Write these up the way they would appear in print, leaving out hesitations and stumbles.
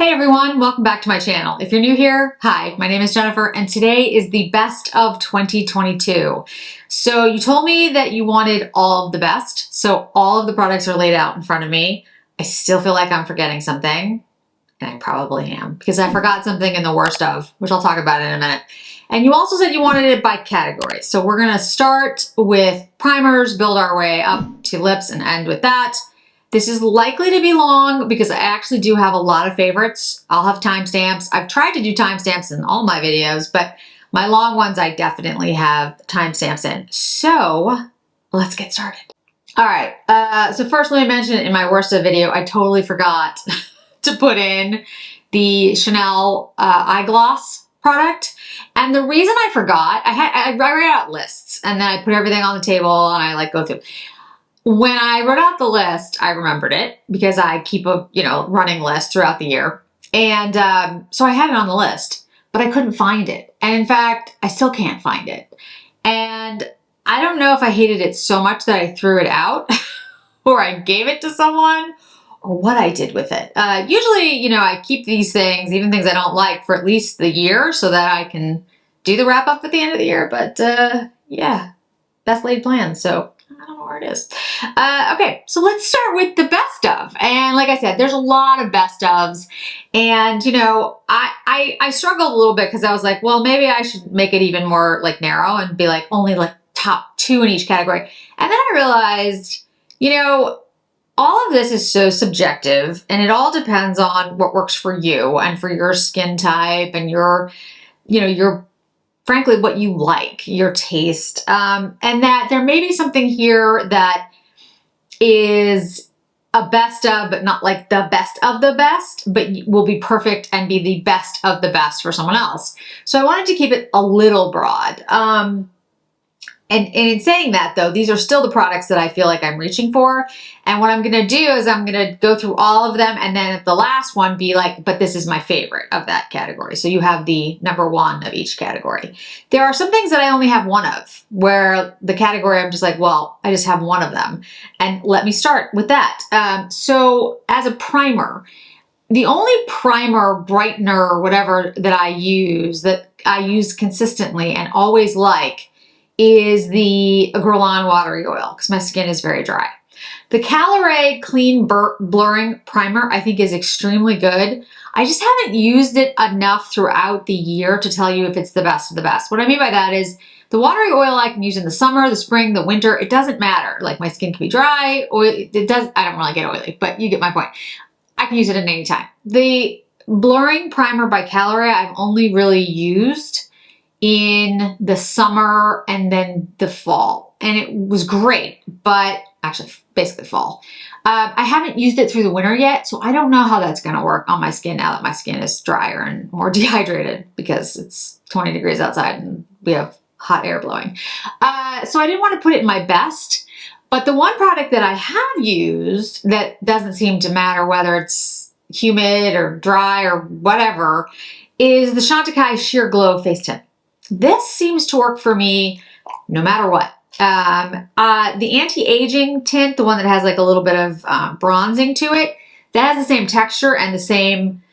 Hey everyone, welcome back to my channel. If you're new here, hi, my name is Jennifer and today is the best of 2022. So you told me that you wanted all of the best, so all of the products are laid out in front of me. I still feel like I'm forgetting something, and I probably am, because I forgot something in the worst of, which I'll talk about in a minute. And you also said you wanted it by category. So we're gonna start with primers, build our way up to lips and end with that. This is likely to be long because I actually do have a lot of favorites. I'll have timestamps. I've tried to do timestamps in all my videos, but my long ones I definitely have timestamps in. So let's get started. All right, so first let me mention in my worst of video, I totally forgot to put in the Chanel eye gloss product. And the reason I forgot, I write out lists and then I put everything on the table and I like go through. When I wrote out the list, I remembered it because I keep a running list throughout the year. And so I had it on the list, but I couldn't find it. And in fact, I still can't find it. And I don't know if I hated it so much that I threw it out or I gave it to someone or what I did with it. Usually, I keep these things, even things I don't like, for at least the year so that I can do the wrap up at the end of the year. But yeah, that's laid plans. So I don't know where it is. Okay, so let's start with the best of. And like I said, there's a lot of best ofs. And, I struggled a little bit because I was like, well, maybe I should make it even more like narrow and be like only like top 2 in each category. And then I realized, all of this is so subjective and it all depends on what works for you and for your skin type and your frankly, what you like, your taste, and that there may be something here that is a best of, but not like the best of the best, but will be perfect and be the best of the best for someone else. So I wanted to keep it a little broad. And in saying that though, these are still the products that I feel like I'm reaching for. And what I'm gonna do is I'm gonna go through all of them and then at the last one be like, but this is my favorite of that category. So you have the number 1 of each category. There are some things that I only have 1 of, where the category I'm just like, well, I just have 1 of them. And let me start with that. So as a primer, the only primer, brightener, or whatever that I use consistently and always like is the Guerlain Watery Oil because my skin is very dry. The Kalahari Clean Blurring Primer I think is extremely good. I just haven't used it enough throughout the year to tell you if it's the best of the best. What I mean by that is the watery oil I can use in the summer, the spring, the winter. It doesn't matter. Like my skin can be dry, I don't really get oily, but you get my point. I can use it at any time. The Blurring Primer by Kalahari I've only really used in the summer and then the fall. And it was great, but actually basically fall. I haven't used it through the winter yet, so I don't know how that's gonna work on my skin now that my skin is drier and more dehydrated because it's 20 degrees outside and we have hot air blowing. So I didn't want to put it in my best, but the one product that I have used that doesn't seem to matter whether it's humid or dry or whatever is the Chantecaille Sheer Glow Face Tint. This seems to work for me no matter what. The anti-aging tint, the one that has like a little bit of bronzing to it, that has the same texture and the same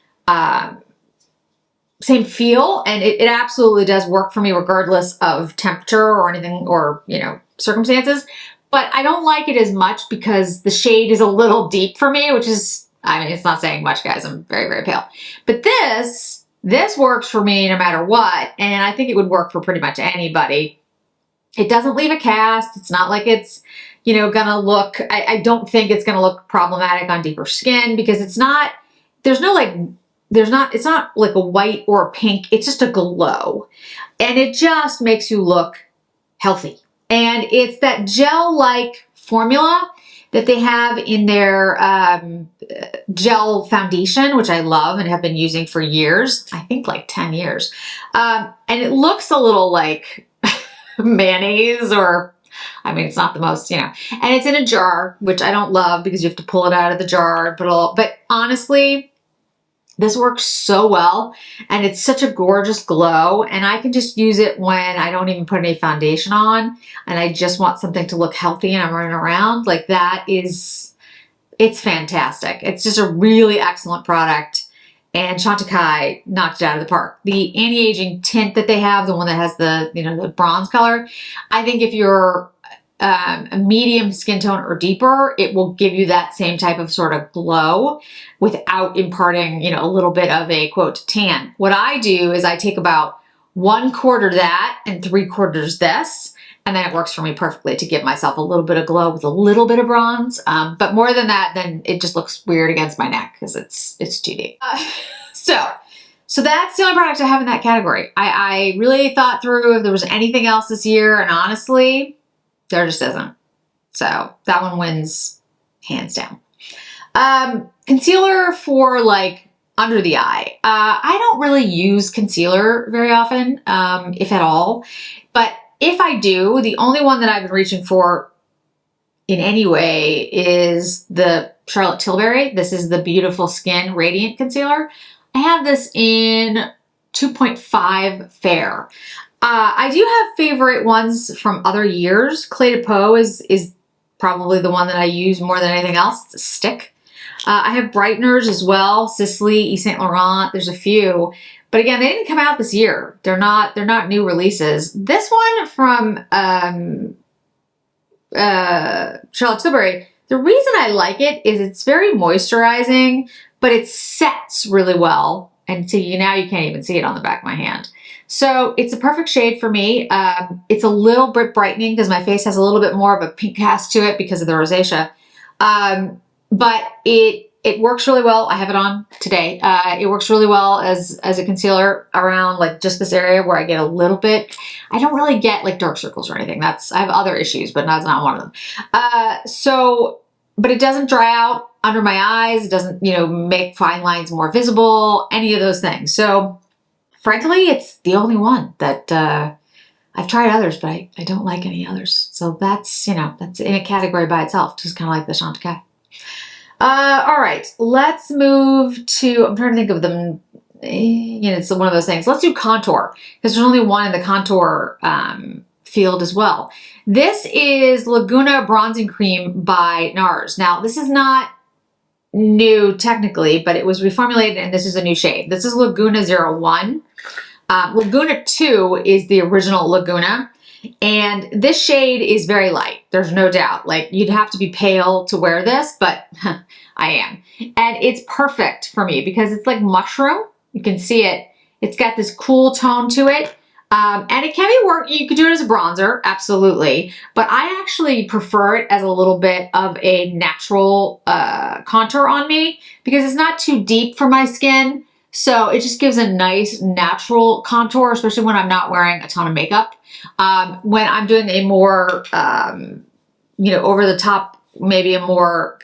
feel, and it absolutely does work for me regardless of temperature or anything or circumstances. But I don't like it as much because the shade is a little deep for me, which is, it's not saying much, guys. I'm very, very pale. But this works for me no matter what, and I think it would work for pretty much anybody. It doesn't leave a cast. It's not like it's, gonna look, I don't think it's gonna look problematic on deeper skin because it's not like a white or a pink. It's just a glow, and it just makes you look healthy. And it's that gel-like formula that they have in their gel foundation, which I love and have been using for years. I think like 10 years. And it looks a little like mayonnaise or, it's not the most, and it's in a jar, which I don't love because you have to pull it out of the jar. But honestly, this works so well and it's such a gorgeous glow, and I can just use it when I don't even put any foundation on and I just want something to look healthy and I'm running around. Like it's fantastic. It's just a really excellent product and Chantecaille knocked it out of the park. The anti-aging tint that they have, the one that has the, you know, the bronze color, I think if you're a medium skin tone or deeper, it will give you that same type of sort of glow without imparting, you know, a little bit of a quote tan. What I do is I take about 1/4 that and 3/4 this, and then it works for me perfectly to give myself a little bit of glow with a little bit of bronze. But more than that, then it just looks weird against my neck because it's too deep. So that's the only product I have in that category. I really thought through if there was anything else this year, and honestly, there just isn't. So that one wins hands down. Concealer for like under the eye. I don't really use concealer very often, if at all. But if I do, the only one that I've been reaching for in any way is the Charlotte Tilbury. This is the Beautiful Skin Radiant Concealer. I have this in 2.5 Fair. I do have favorite ones from other years. Clé de Peau is probably the one that I use more than anything else. It's a stick. I have brighteners as well. Sisley, Yves Saint Laurent. There's a few, but again, they didn't come out this year. They're not new releases. This one from Charlotte Tilbury. The reason I like it is it's very moisturizing, but it sets really well. And so now you can't even see it on the back of my hand. So it's a perfect shade for me. It's a little bit brightening because my face has a little bit more of a pink cast to it because of the rosacea. But it works really well. I have it on today. It works really well as a concealer around like just this area where I get a little bit. I don't really get like dark circles or anything. I have other issues, but that's not one of them. But it doesn't dry out under my eyes. It doesn't, you know, make fine lines more visible, any of those things. So frankly, it's the only one that I've tried others, but I don't like any others. So that's, you know, that's in a category by itself, just kind of like the Chantecaille. All right, let's move to, I'm trying to think of them, you know, it's one of those things. Let's do contour, because there's only one in the contour field as well. This is Laguna Bronzing Cream by NARS. Now, this is not new technically, but it was reformulated and this is a new shade. This is Laguna 01. Laguna 2 is the original Laguna. And this shade is very light. There's no doubt. Like, you'd have to be pale to wear this, but I am. And it's perfect for me because it's like mushroom. You can see it. It's got this cool tone to it. And it can be work. You could do it as a bronzer, absolutely. But I actually prefer it as a little bit of a natural contour on me because it's not too deep for my skin. So it just gives a nice natural contour, especially when I'm not wearing a ton of makeup. When I'm doing a more, you know, over the top, maybe a more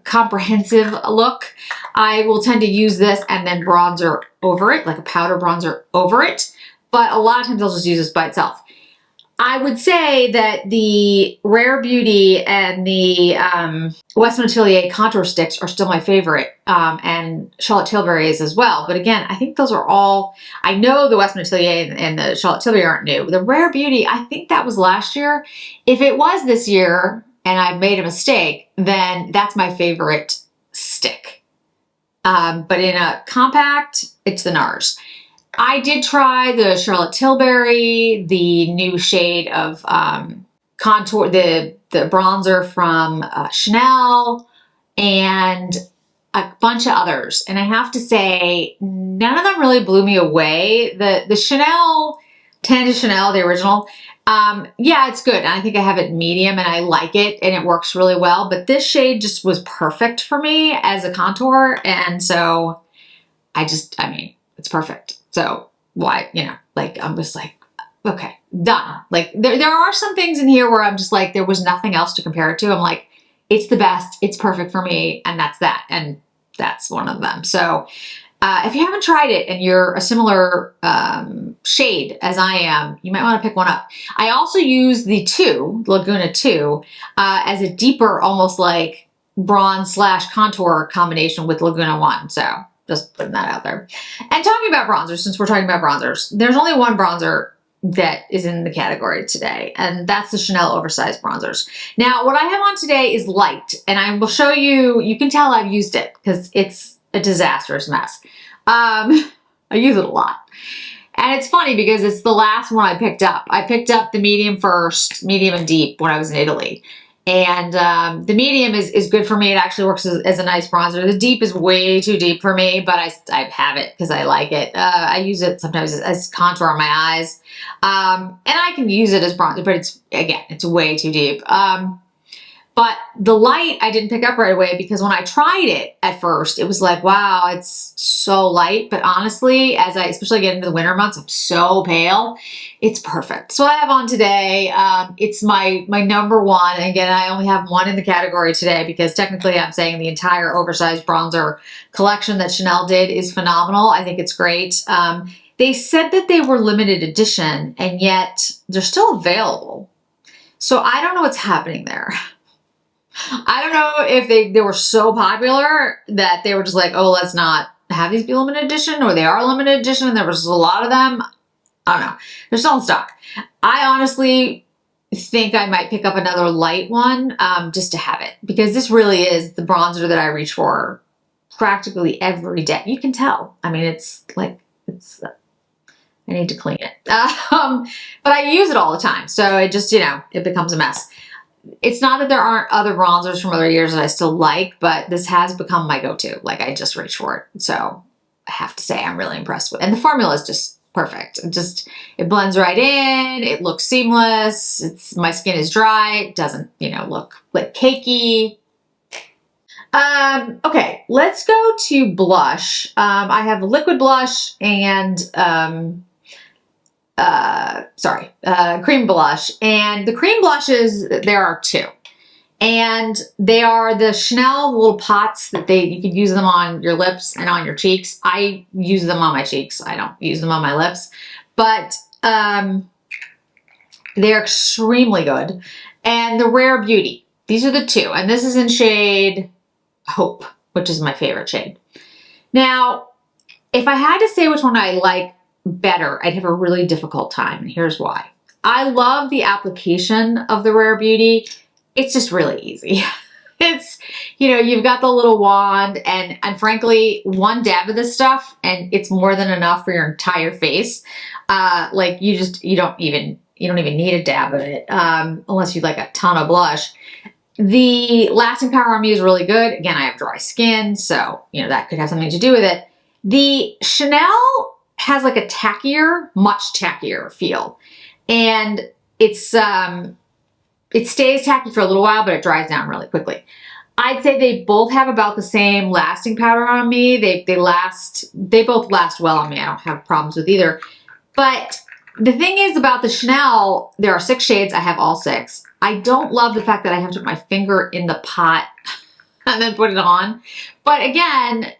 comprehensive look, I will tend to use this and then bronzer over it, like a powder bronzer over it. But a lot of times I'll just use this by itself. I would say that the Rare Beauty and the Western Atelier contour sticks are still my favorite, and Charlotte Tilbury is as well. But again, I think those are all, I know the Western Atelier and the Charlotte Tilbury aren't new. The Rare Beauty, I think that was last year. If it was this year and I made a mistake, then that's my favorite stick. But in a compact, it's the NARS. I did try the Charlotte Tilbury, the new shade of contour, the bronzer from Chanel, and a bunch of others. And I have to say, none of them really blew me away. The Chanel, Tan de Chanel, the original, yeah, it's good. And I think I have it medium and I like it and it works really well. But this shade just was perfect for me as a contour. And so I mean, it's perfect. So why, you know, like, I'm just like, okay, done. Like there are some things in here where I'm just like, there was nothing else to compare it to. I'm like, it's the best, it's perfect for me. And that's that. And that's one of them. So if you haven't tried it and you're a similar shade as I am, you might want to pick one up. I also use the Laguna 2, as a deeper, almost like bronze / contour combination with Laguna 1. So just putting that out there. And talking about bronzers, since we're talking about bronzers, there's only one bronzer that is in the category today, and that's the Chanel Oversized Bronzers. Now, what I have on today is light, and I will show you, you can tell I've used it because it's a disastrous mess. I use it a lot. And it's funny because it's the last one I picked up. I picked up the medium first, medium and deep, when I was in Italy. And the medium is good for me. It actually works as a nice bronzer. The deep is way too deep for me, but I have it because I like it. I use it sometimes as contour on my eyes. And I can use it as bronzer, but it's way too deep. But the light I didn't pick up right away because when I tried it at first, it was like, wow, it's so light. But honestly, especially get into the winter months, I'm so pale. It's perfect. So I have on today. It's my number one. And again, I only have one in the category today because technically I'm saying the entire oversized bronzer collection that Chanel did is phenomenal. I think it's great. They said that they were limited edition and yet they're still available. So I don't know what's happening there. I don't know if they were so popular that they were just like, oh, let's not have these be limited edition, or they are limited edition and there was a lot of them. I don't know. They're still in stock. I honestly think I might pick up another light one just to have it, because this really is the bronzer that I reach for practically every day. You can tell. I mean, I need to clean it. But I use it all the time. So it just, it becomes a mess. It's not that there aren't other bronzers from other years that I still like, but this has become my go-to. Like, I just reach for it. So I have to say I'm really impressed with it. And the formula is just perfect. It blends right in. It looks seamless. My skin is dry. It doesn't, look like cakey. Okay, let's go to blush. I have a liquid blush and, cream blush. And the cream blushes, there are two. And they are the Chanel little pots that you could use them on your lips and on your cheeks. I use them on my cheeks. I don't use them on my lips. But they're extremely good. And the Rare Beauty. These are the two. And this is in shade Hope, which is my favorite shade. Now, if I had to say which one I like better, I'd have a really difficult time, and here's why. I love the application of the Rare Beauty. It's just really easy. It's, you've got the little wand, and frankly, one dab of this stuff, and it's more than enough for your entire face. You don't even need a dab of it, unless you like a ton of blush. The lasting power on me is really good. Again, I have dry skin, so, that could have something to do with it. The Chanel has like a much tackier feel. And it stays tacky for a little while, but it dries down really quickly. I'd say they both have about the same lasting powder on me. They both last well on me. I don't have problems with either. But the thing is about the Chanel, there are 6 shades. I have all 6. I don't love the fact that I have to put my finger in the pot and then put it on. But again,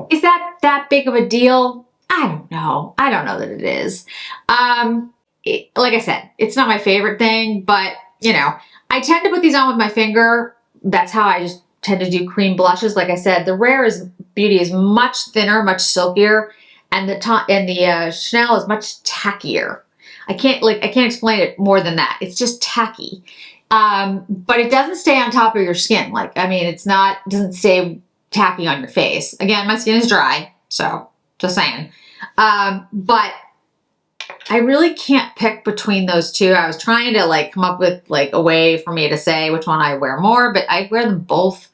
is that big of a deal? I don't know. I don't know that it is. Like I said, it's not my favorite thing, but I tend to put these on with my finger. That's how I just tend to do cream blushes. Like I said, the Rare Beauty is much thinner, much silkier, and the Chanel is much tackier. I can't explain it more than that. It's just tacky. But it doesn't stay on top of your skin. It doesn't stay tacky on your face. Again, my skin is dry, so just saying. But I really can't pick between those two. I was trying to come up with a way for me to say which one I wear more, but I wear them both.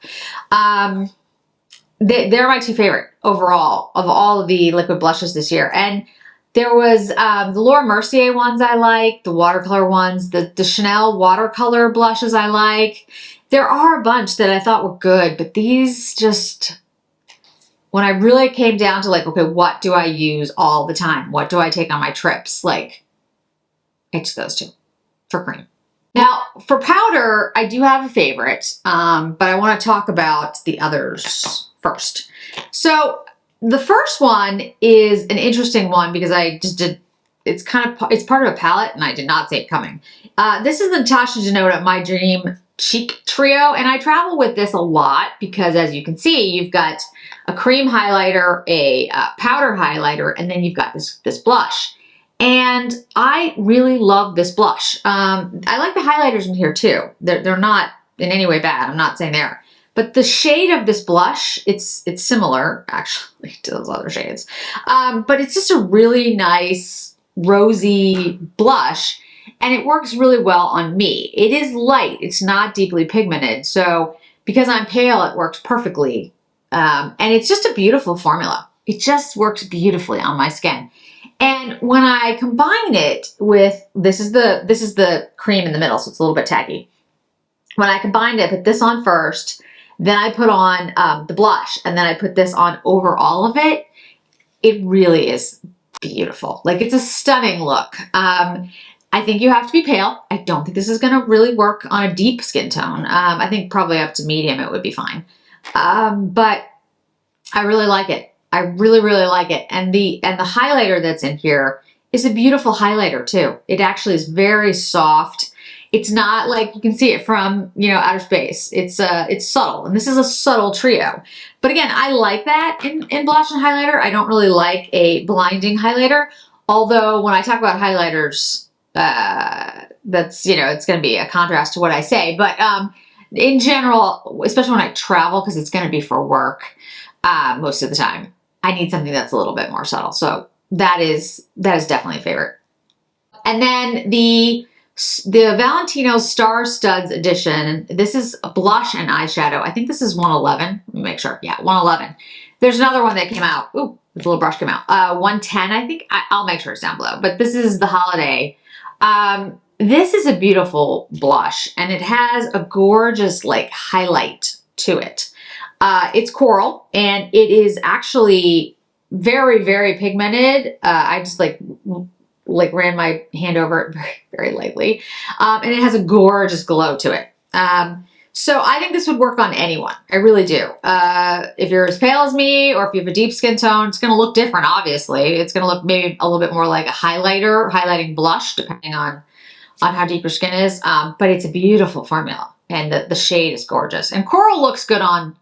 They're my two favorite overall of all of the liquid blushes this year. And there was the Laura Mercier ones I like, the watercolor ones, the Chanel watercolor blushes I like. There are a bunch that I thought were good, but these just, when I really came down to okay, what do I use all the time? What do I take on my trips? It's those two for cream. Now, for powder, I do have a favorite, but I want to talk about the others first. So the first one is an interesting one because it's part of a palette and I did not see it coming. This is the Natasha Denona My Dream Cheek Trio, and I travel with this a lot because, as you can see, you've got a cream highlighter, a powder highlighter, and then you've got this blush. And I really love this blush. I like the highlighters in here too. They're not in any way bad. I'm not saying they are. But the shade of this blush, it's similar actually to those other shades. But it's just a really nice rosy blush, and it works really well on me. It is light, it's not deeply pigmented. So because I'm pale, it works perfectly. And it's just a beautiful formula. It just works beautifully on my skin. And when I combine it with, this is the cream in the middle, so it's a little bit tacky. When I combined it, I put this on first, then I put on the blush, and then I put this on over all of it. It really is beautiful. Like, it's a stunning look. I think you have to be pale. I don't think this is going to really work on a deep skin tone. I think probably up to medium it would be fine. But I really like it. I really, really like it. And the highlighter that's in here is a beautiful highlighter too. It actually is very soft. It's not like you can see it from, you know, outer space. It's subtle, and this is a subtle trio. But again, I like that in blush and highlighter. I don't really like a blinding highlighter. Although when I talk about highlighters, that's, you know, it's going to be a contrast to what I say. But in general, especially when I travel, because it's going to be for work most of the time, I need something that's a little bit more subtle. So that is definitely a favorite. And then the Valentino Star Studs edition. This is a blush and eyeshadow. I think this is 111. Let me make sure. Yeah, 111. There's another one that came out. Ooh, this little brush came out. 110, I think. I'll make sure it's down below. But this is the holiday. This is a beautiful blush, and it has a gorgeous like highlight to it. It's coral, and it is actually very, very pigmented. I just like ran my hand over it very, very lightly. And it has a gorgeous glow to it. So I think this would work on anyone. I really do. If you're as pale as me, or if you have a deep skin tone, it's going to look different, obviously. It's going to look maybe a little bit more like a highlighting blush, depending on how deep your skin is. But it's a beautiful formula, and the shade is gorgeous. And coral looks good on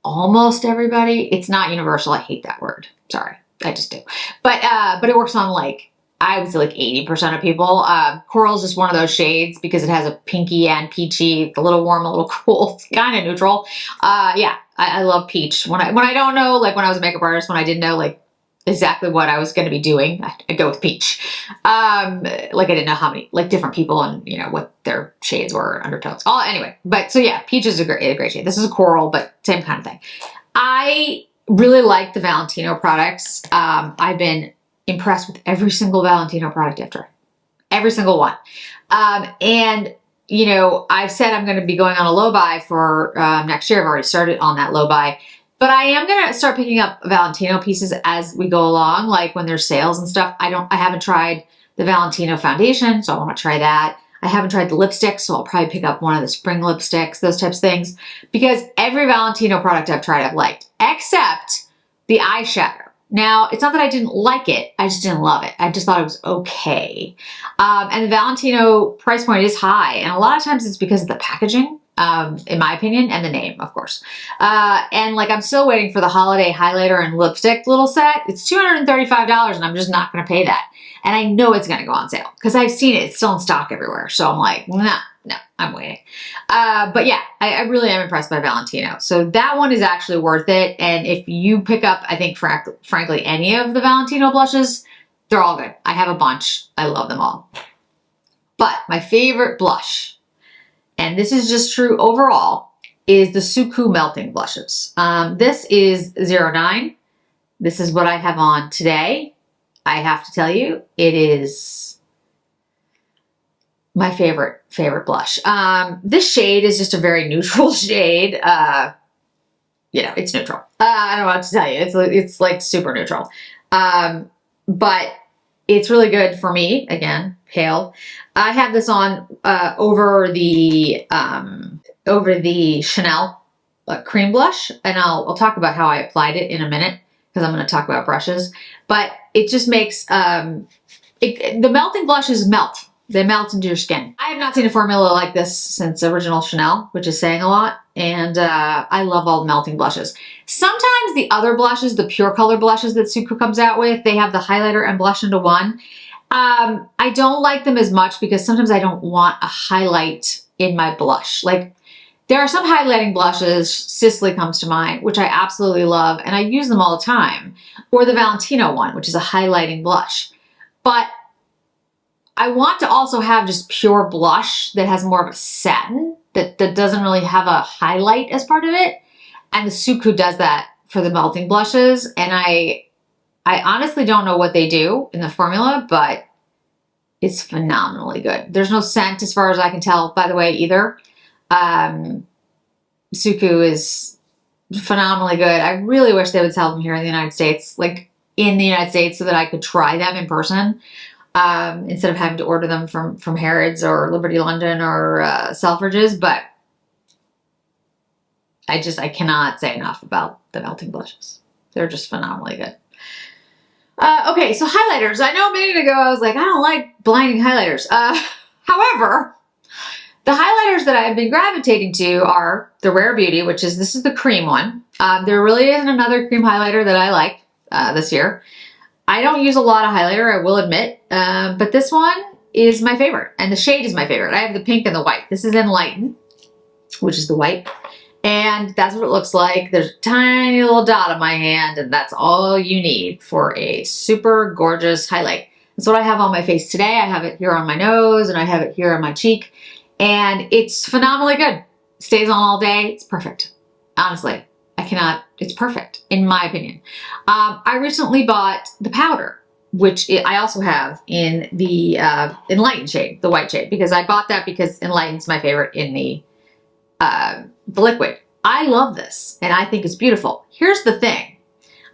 almost everybody. It's not universal. I hate that word. Sorry. I just do. But it works on like, I would say like 80% of people. Coral is just one of those shades because it has a pinky and peachy, a little warm, a little cool. It's kind of neutral. Yeah, I love peach. When I don't know, like when I was a makeup artist, when I didn't know like exactly what I was going to be doing, I'd go with peach. Like I didn't know how many, like different people and, you know, what their shades were, undertones. Anyway, but so yeah, peach is a great shade. This is a coral, but same kind of thing. I really like the Valentino products. I've been impressed with every single Valentino product I've tried. Every single one. And, you know, I've said I'm going to be going on a low buy for next year. I've already started on that low buy. But I am going to start picking up Valentino pieces as we go along, like when there's sales and stuff. I haven't tried the Valentino foundation, so I want to try that. I haven't tried the lipsticks, so I'll probably pick up one of the spring lipsticks, those types of things. Because every Valentino product I've tried, I've liked, except the eyeshadow. Now, it's not that I didn't like it, I just didn't love it. I just thought it was okay. And the Valentino price point is high, and a lot of times it's because of the packaging, in my opinion, and the name, of course. And like, I'm still waiting for the holiday highlighter and lipstick little set. It's $235, and I'm just not going to pay that. And I know it's going to go on sale because I've seen it. It's still in stock everywhere. So I'm like, nah, no, I'm waiting. But yeah, I really am impressed by Valentino. So that one is actually worth it. And if you pick up, I think, frankly, any of the Valentino blushes, they're all good. I have a bunch. I love them all. But my favorite blush, and this is just true overall, is the Suku Melting Blushes. This is 09. This is what I have on today. I have to tell you, it is my favorite blush. This shade is just a very neutral shade. You know, it's neutral. I don't know what to tell you. It's like super neutral. But it's really good for me. Again, pale. I have this on over the Chanel cream blush, and I'll talk about how I applied it in a minute because I'm going to talk about brushes. But it just makes the melting blushes melt. They melt into your skin. I have not seen a formula like this since original Chanel, which is saying a lot. And I love all the melting blushes. Sometimes the other blushes, the pure color blushes that Suku comes out with, they have the highlighter and blush into one. I don't like them as much because sometimes I don't want a highlight in my blush. Like, There are some highlighting blushes, Sisley comes to mind, which I absolutely love, and I use them all the time. Or the Valentino one, which is a highlighting blush. But I want to also have just pure blush that has more of a satin, that doesn't really have a highlight as part of it. And the Suku does that for the melting blushes. And I honestly don't know what they do in the formula, but it's phenomenally good. There's no scent as far as I can tell, by the way, either. Suku is phenomenally good. I really wish they would sell them here in the United States, like in the United States, so that I could try them in person, instead of having to order them from Harrods or Liberty London or Selfridges. But I cannot say enough about the melting blushes. They're just phenomenally good. Okay, so highlighters. I know a minute ago I was like, I don't like blinding highlighters. However, the highlighters that I've been gravitating to are the Rare Beauty, which is, this is the cream one. There really isn't another cream highlighter that I like this year. I don't use a lot of highlighter, I will admit, but this one is my favorite, and the shade is my favorite. I have the pink and the white. This is Enlighten, which is the white, and that's what it looks like. There's a tiny little dot on my hand, and that's all you need for a super gorgeous highlight. That's what I have on my face today. I have it here on my nose, and I have it here on my cheek. And it's phenomenally good. Stays on all day. It's perfect. Honestly, it's perfect in my opinion. I recently bought the powder, which I also have in the Enlighten shade, the white shade, because I bought that because Enlighten's my favorite in the liquid. I love this and I think it's beautiful. Here's the thing.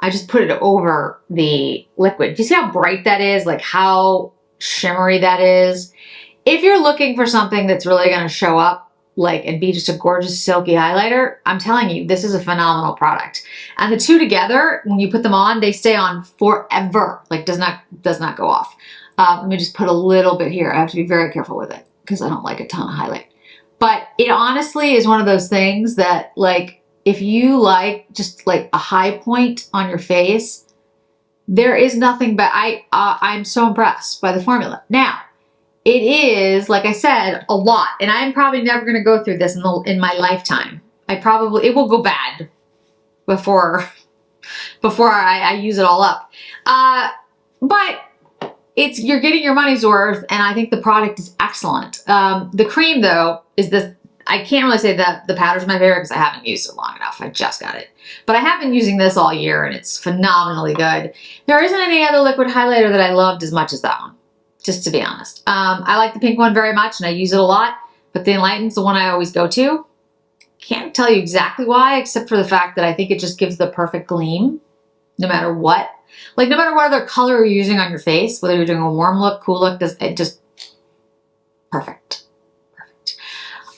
I just put it over the liquid. Do you see how bright that is? Like how shimmery that is? If you're looking for something that's really going to show up and be just a gorgeous silky highlighter, I'm telling you, this is a phenomenal product. And the two together, when you put them on, they stay on forever. Like does not go off. Let me just put a little bit here. I have to be very careful with it because I don't like a ton of highlight. But it honestly is one of those things that if you like just like a high point on your face, there is nothing but I'm so impressed by the formula. Now, it is, like I said, a lot, and I'm probably never going to go through this in my lifetime. It will go bad before I use it all up. But you're getting your money's worth, and I think the product is excellent. The cream, though, is this. I can't really say that the powder's my favorite because I haven't used it long enough. I just got it. But I have been using this all year, and it's phenomenally good. There isn't any other liquid highlighter that I loved as much as that one. Just to be honest. I like the pink one very much and I use it a lot, but the Enlighten's the one I always go to. Can't tell you exactly why, except for the fact that I think it just gives the perfect gleam, no matter what. Like no matter what other color you're using on your face, whether you're doing a warm look, cool look, it just, perfect. Perfect.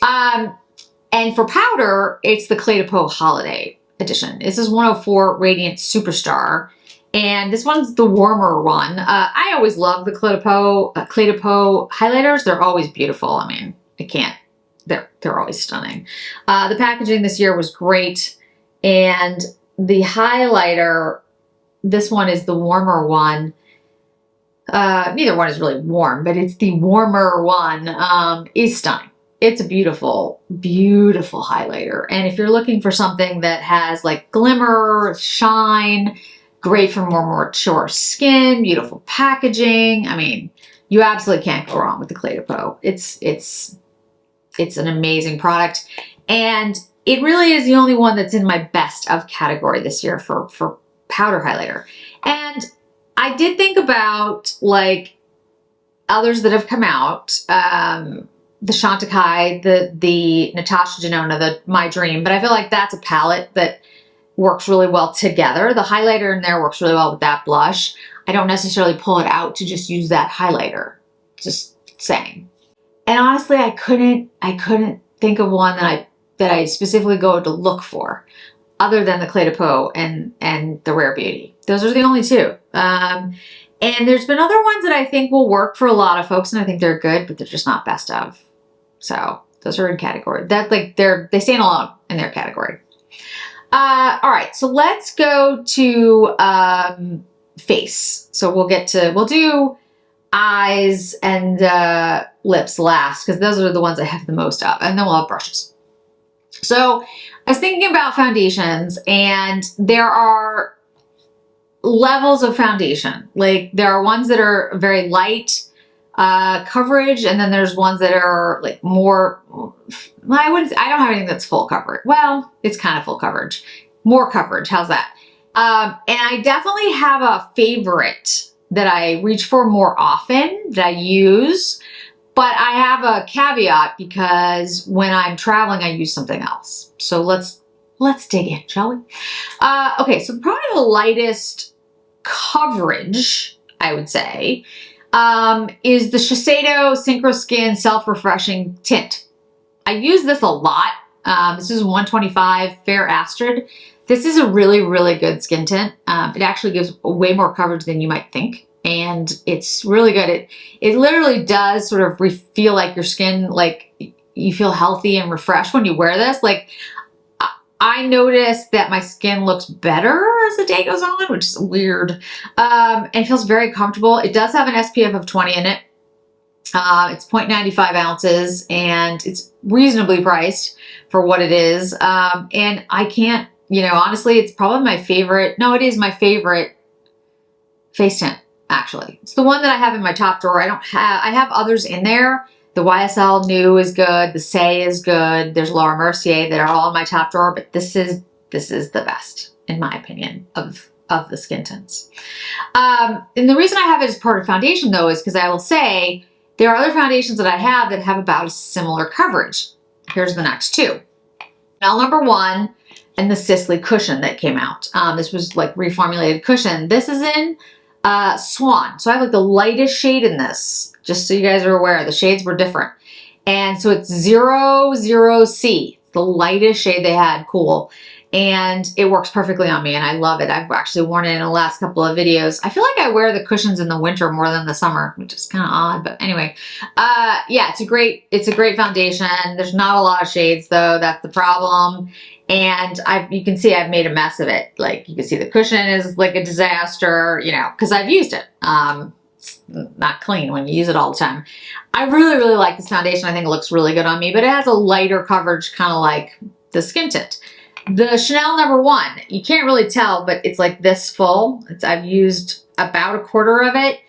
And for powder, it's the Clé de Peau Holiday Edition. This is 104 Radiant Superstar. And this one's the warmer one. I always love the Clé de Peau highlighters. They're always beautiful. I mean, they're always stunning. The packaging this year was great. And the highlighter, this one is the warmer one. Neither one is really warm, but it's the warmer one, is stunning. It's a beautiful, beautiful highlighter. And if you're looking for something that has like glimmer, shine, great for more mature skin, beautiful packaging. I mean, you absolutely can't go wrong with the Clé de Peau. It's an amazing product. And it really is the only one that's in my best of category this year for powder highlighter. And I did think about like others that have come out, the Chantecaille, the Natasha Denona, the My Dream, but I feel like that's a palette that works really well together. The highlighter in there works really well with that blush. I don't necessarily pull it out to just use that highlighter. Just saying. And honestly, I couldn't think of one that I specifically go to look for other than the Clé de Peau and the Rare Beauty. Those are the only two. And there's been other ones that I think will work for a lot of folks, and I think they're good, but they're just not best of. So those are in category. They stand alone in their category. All right, so let's go to face. So we'll do eyes and lips last because those are the ones I have the most of, and then we'll have brushes. So I was thinking about foundations, and there are levels of foundation. Like there are ones that are very light coverage, and then there's ones that are like more, I don't have anything that's full coverage. Well, it's kind of full coverage. More coverage, how's that? And I definitely have a favorite that I reach for more often, that I use, but I have a caveat because when I'm traveling, I use something else. So let's dig in, shall we? Okay, so probably the lightest coverage, I would say, is the Shiseido Synchro Skin Self-Refreshing Tint. I use this a lot. This is 125 Fair Astrid. This is a really, really good skin tint. It actually gives way more coverage than you might think. And it's really good. It literally does sort of feel like your skin, like you feel healthy and refreshed when you wear this. Like I noticed that my skin looks better as the day goes on, which is weird. And feels very comfortable. It does have an SPF of 20 in it. It's 0.95 ounces and it's reasonably priced for what it is. And I can't, honestly, it's probably my favorite. No, it is my favorite face tint, actually. It's the one that I have in my top drawer. I have others in there. The YSL New is good. The Say is good. There's Laura Mercier that are all in my top drawer, but this is the best, in my opinion, of the skin tints. And the reason I have it as part of foundation, though, is because I will say there are other foundations that I have that have about a similar coverage. Here's the next two. Chanel number 1 and the Sisley cushion that came out. This was like reformulated cushion. This is in Swan. So I have like the lightest shade in this, just so you guys are aware. The shades were different. And so it's 00C, the lightest shade they had, cool. And it works perfectly on me and I love it. I've actually worn it in the last couple of videos. I feel like I wear the cushions in the winter more than the summer, which is kind of odd, but anyway. Yeah, it's a great foundation. There's not a lot of shades though, that's the problem. And you can see I've made a mess of it. Like you can see the cushion is like a disaster, because I've used it. It's not clean when you use it all the time. I really, really like this foundation. I think it looks really good on me, but it has a lighter coverage, kind of like the skin tint. The Chanel number 1, you can't really tell, but it's like this full. I've used about a quarter of it,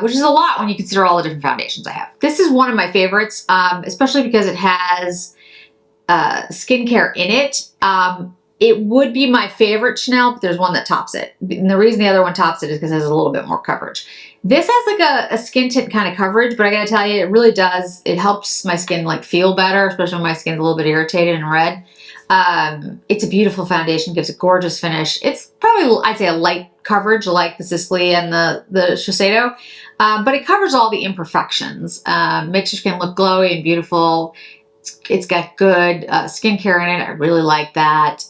which is a lot when you consider all the different foundations I have. This is one of my favorites, especially because it has skincare in it. It would be my favorite Chanel, but there's one that tops it. And the reason the other one tops it is because it has a little bit more coverage. This has like a skin tint kind of coverage, but I gotta tell you, it really does. It helps my skin like feel better, especially when my skin's a little bit irritated and red. It's a beautiful foundation, gives a gorgeous finish. It's probably, I'd say, a light coverage like the Sisley and the Shiseido, but it covers all the imperfections, makes your skin look glowy and beautiful. It's got good skincare in it. I really like that.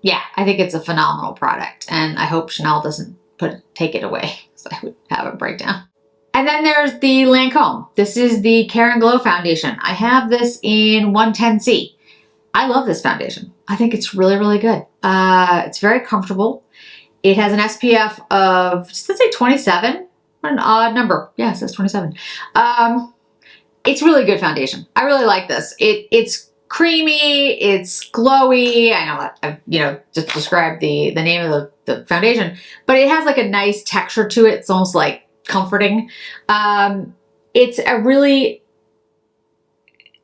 Yeah, I think it's a phenomenal product, and I hope Chanel doesn't take it away, so I would have a breakdown. And then there's the Lancome. This is the Care and Glow foundation. I have this in 110C. I love this foundation. I think it's really, really good. It's very comfortable. It has an SPF of, let's say 27. What an odd number. Yeah, it says 27. It's really good foundation. I really like this. It's creamy, it's glowy. I know that I've, just described the name of the foundation, but it has like a nice texture to it. It's almost like comforting. It's a really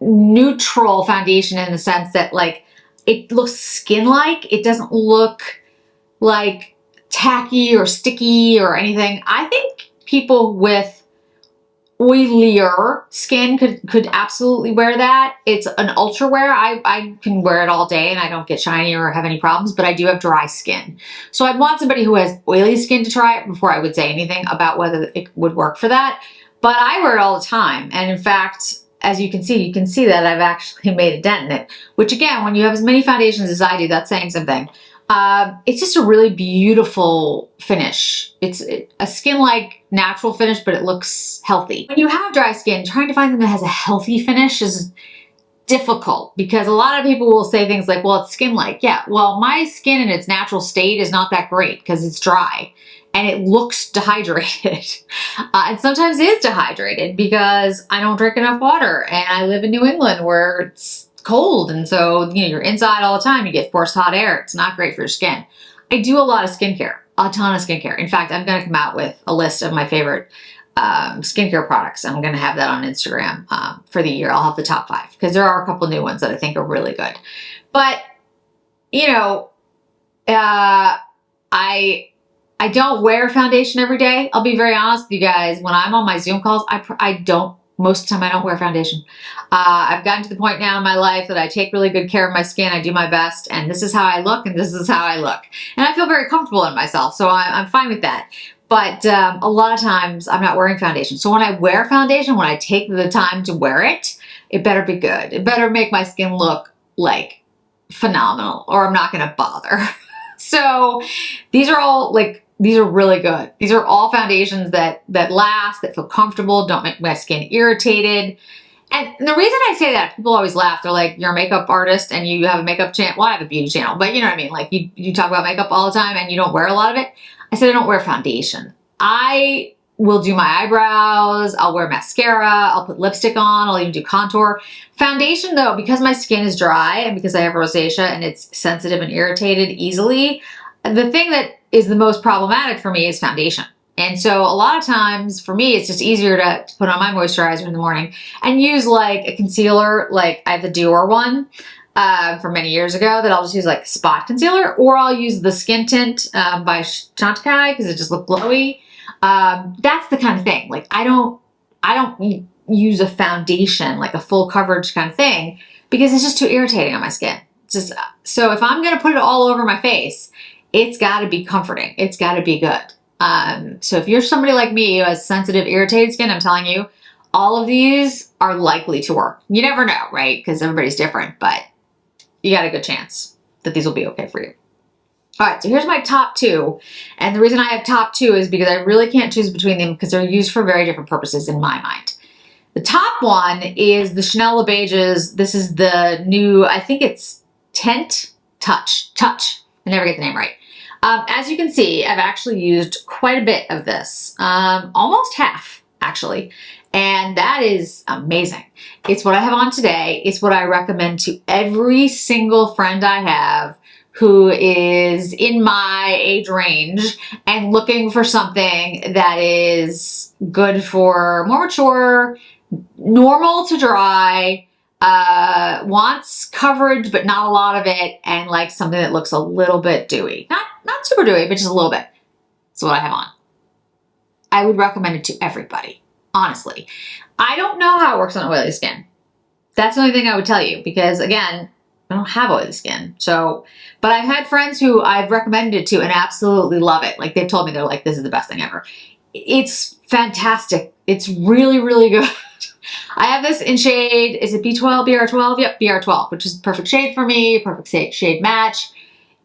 neutral foundation in the sense that like it looks skin-like. It doesn't look like tacky or sticky or anything. I think people with oilier skin could absolutely wear that. It's an ultra wear. I can wear it all day and I don't get shiny or have any problems, but I do have dry skin. So I'd want somebody who has oily skin to try it before I would say anything about whether it would work for that. But I wear it all the time. And in fact, as you can see that I've actually made a dent in it, which again, when you have as many foundations as I do, that's saying something. It's just a really beautiful finish. It's a skin-like natural finish, but it looks healthy. When you have dry skin, trying to find something that has a healthy finish is difficult because a lot of people will say things like, well, it's skin-like. Yeah, well, my skin in its natural state is not that great because it's dry and it looks dehydrated. And sometimes it is dehydrated because I don't drink enough water and I live in New England where it's cold. And so, you know, you're inside all the time. You get forced hot air. It's not great for your skin. I do a lot of skincare, a ton of skincare. In fact, I'm going to come out with a list of my favorite skincare products. I'm going to have that on Instagram for the year. I'll have the top 5 because there are a couple new ones that I think are really good. But, you know, I don't wear foundation every day. I'll be very honest with you guys. When I'm on my Zoom calls, most of the time I don't wear foundation. I've gotten to the point now in my life that I take really good care of my skin. I do my best, and this is how I look, and this is how I look. And I feel very comfortable in myself, so I'm fine with that. But a lot of times I'm not wearing foundation. So when I wear foundation, when I take the time to wear it, it better be good. It better make my skin look like phenomenal, or I'm not gonna bother. So these are all these are really good. These are all foundations that last, that feel comfortable, don't make my skin irritated. And the reason I say that, people always laugh. They're like, you're a makeup artist and you have a makeup channel. Well, I have a beauty channel, but you know what I mean? Like you talk about makeup all the time and you don't wear a lot of it. I said I don't wear foundation. I will do my eyebrows, I'll wear mascara, I'll put lipstick on, I'll even do contour. Foundation though, because my skin is dry and because I have rosacea and it's sensitive and irritated easily, the thing that is the most problematic for me is foundation. And so a lot of times for me, it's just easier to put on my moisturizer in the morning and use like a concealer. Like I have the Dior one from many years ago that I'll just use like spot concealer, or I'll use the Skin Tint by Chantecaille because it just looks glowy. That's the kind of thing. Like I don't use a foundation, like a full coverage kind of thing, because it's just too irritating on my skin. It's just, so if I'm going to put it all over my face, it's got to be comforting. It's got to be good. So if you're somebody like me who has sensitive, irritated skin, I'm telling you, all of these are likely to work. You never know, right? Because everybody's different, but you got a good chance that these will be okay for you. All right, so here's my top 2. And the reason I have top 2 is because I really can't choose between them because they're used for very different purposes in my mind. The top one is the Chanel Le Beiges. This is the new, I think it's Tint Touch. I never get the name right. As you can see, I've actually used quite a bit of this, almost half actually, and that is amazing. It's what I have on today. It's what I recommend to every single friend I have who is in my age range and looking for something that is good for more mature, normal to dry, wants coverage but not a lot of it, and like something that looks a little bit dewy. Not super dewy, but just a little bit. That's what I have on. I would recommend it to everybody, honestly. I don't know how it works on oily skin. That's the only thing I would tell you, because again, I don't have oily skin. So, but I've had friends who I've recommended it to and absolutely love it. Like they've told me, they're like, this is the best thing ever. It's fantastic. It's really, really good. I have this in shade, is it B12, BR12? Yep, BR12, which is the perfect shade for me, perfect shade match.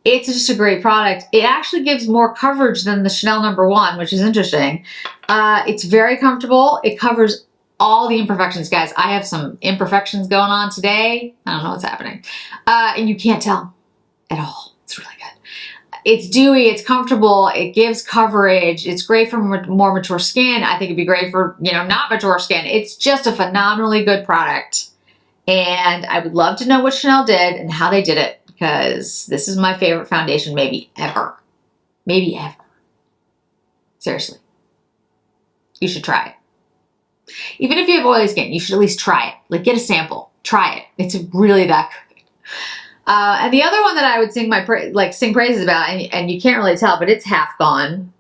It's just a great product. It actually gives more coverage than the Chanel No.1, which is interesting. It's very comfortable. It covers all the imperfections, guys. I have some imperfections going on today. I don't know what's happening. And you can't tell at all. It's really good. It's dewy, it's comfortable, it gives coverage, it's great for more mature skin. I think it'd be great for, you know, not mature skin. It's just a phenomenally good product. And I would love to know what Chanel did and how they did it, because this is my favorite foundation maybe ever. Maybe ever. Seriously. You should try it. Even if you have oily skin, you should at least try it. Like get a sample, try it. It's really that good. And the other one that I would sing praises about, and you can't really tell, but it's half gone,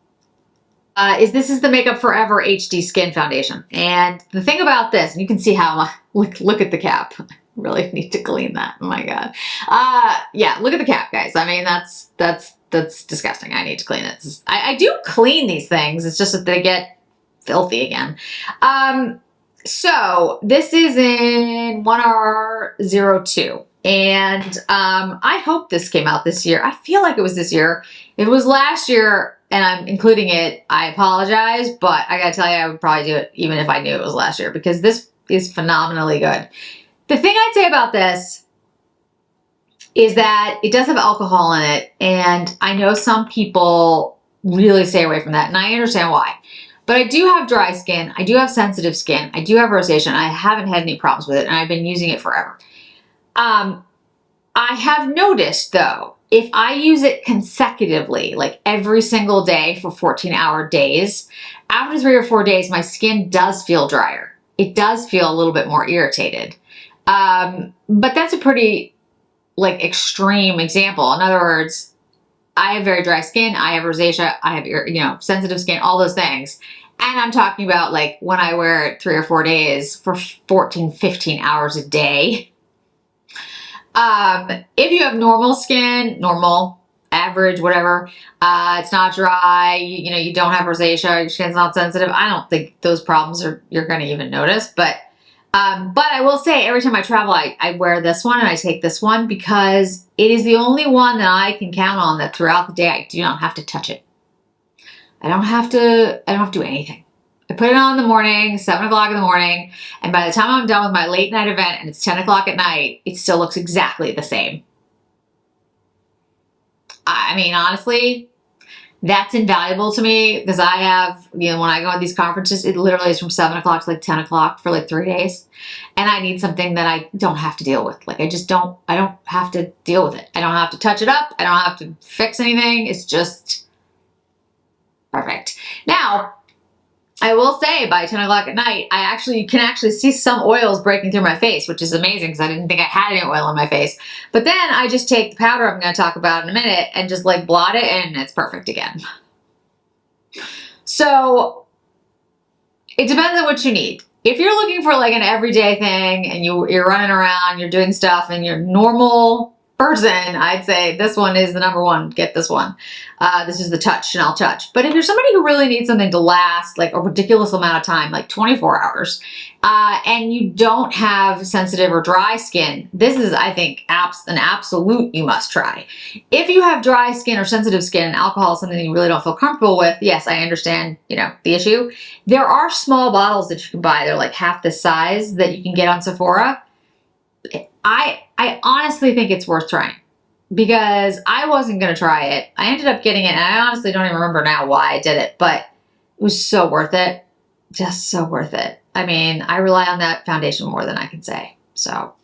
this is the Makeup Forever HD Skin Foundation. And the thing about this, and you can see how, look at the cap. I really need to clean that. Oh my God. Yeah, look at the cap, guys. I mean, that's disgusting. I need to clean it. I do clean these things. It's just that they get filthy again. So this is in 1R02. And I hope this came out this year. I feel like it was this year. If it was last year and I'm including it, I apologize, but I gotta tell you, I would probably do it even if I knew it was last year, because this is phenomenally good. The thing I'd say about this is that it does have alcohol in it, and I know some people really stay away from that, and I understand why. But I do have dry skin, I do have sensitive skin, I do have rosacea, and I haven't had any problems with it, and I've been using it forever. I have noticed though, if I use it consecutively, like every single day for 14-hour days, after 3 or 4 days, my skin does feel drier. It does feel a little bit more irritated. But that's a pretty like extreme example. In other words, I have very dry skin. I have rosacea. I have, sensitive skin, all those things. And I'm talking about like when I wear it 3 or 4 days for 14, 15 hours a day. If you have normal skin, normal, average, whatever, it's not dry, you don't have rosacea, your skin's not sensitive, I don't think those problems you're going to even notice. But I will say every time I travel, I wear this one and I take this one because it is the only one that I can count on that throughout the day I do not have to touch it. I don't have to do anything. I put it on in the morning, 7 o'clock in the morning, and by the time I'm done with my late night event and it's 10 o'clock at night, it still looks exactly the same. I mean, honestly, that's invaluable to me because I have, when I go to these conferences, it literally is from 7 o'clock to like 10 o'clock for like 3 days. And I need something that I don't have to deal with. Like I don't have to deal with it. I don't have to touch it up. I don't have to fix anything. It's just perfect. Now, I will say by 10 o'clock at night, you can actually see some oils breaking through my face, which is amazing because I didn't think I had any oil on my face. But then I just take the powder I'm going to talk about in a minute and just like blot it and it's perfect again. So it depends on what you need. If you're looking for like an everyday thing and you're running around, you're doing stuff and you're normal person, I'd say this one is the number one. Get this one. This is the Touch, Chanel Touch. But if you're somebody who really needs something to last like a ridiculous amount of time, like 24 hours, and you don't have sensitive or dry skin, this is, I think, an absolute you must try. If you have dry skin or sensitive skin and alcohol is something that you really don't feel comfortable with, yes, I understand, the issue. There are small bottles that you can buy. They're like half the size that you can get on Sephora. I honestly think it's worth trying because I wasn't going to try it. I ended up getting it and I honestly don't even remember now why I did it, but it was so worth it. Just so worth it. I mean, I rely on that foundation more than I can say. So,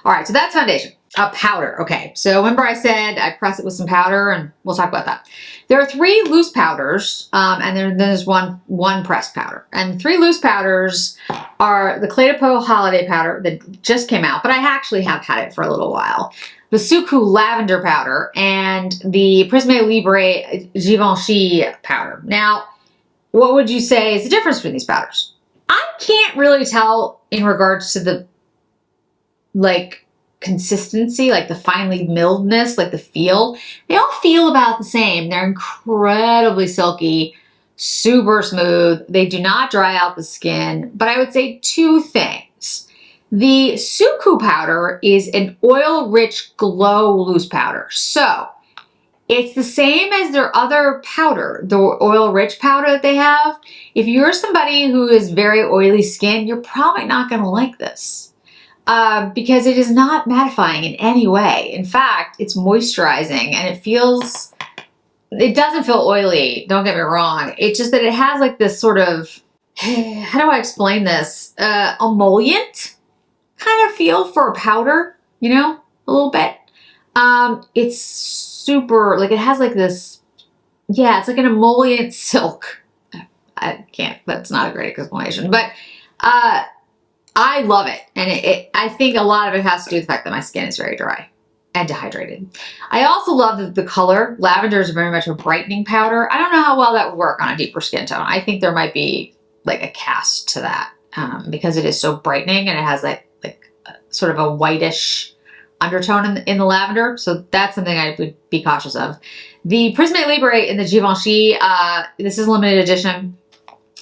all right, so that's foundation. Powder. Okay, so remember I said I press it with some powder and we'll talk about that. There are 3 loose powders and then there's one pressed powder. And 3 loose powders are the Clé de Peau Holiday Powder that just came out, but I actually have had it for a little while. The Suku Lavender Powder and the Prisme Libre Givenchy Powder. Now, what would you say is the difference between these powders? I can't really tell in regards to the consistency, like the finely milledness, like the feel. They all feel about the same. They're incredibly silky, super smooth. They do not dry out the skin, but I would say 2 things. The Suku powder is an oil-rich glow loose powder. So it's the same as their other powder, the oil-rich powder that they have. If you're somebody who is very oily skin, you're probably not going to like this. Because it is not mattifying in any way. In fact, it's moisturizing and it doesn't feel oily, don't get me wrong. It's just that it has like this sort of, how do I explain this? Emollient kind of feel for a powder, a little bit. It's super, it has like this, it's like an emollient silk. That's not a great explanation, but, I love it. And I think a lot of it has to do with the fact that my skin is very dry and dehydrated. I also love the color. Lavender is very much a brightening powder. I don't know how well that would work on a deeper skin tone. I think there might be like a cast to that because it is so brightening and it has like sort of a whitish undertone in the lavender. So that's something I would be cautious of. The Prisme Libre in the Givenchy, this is limited edition.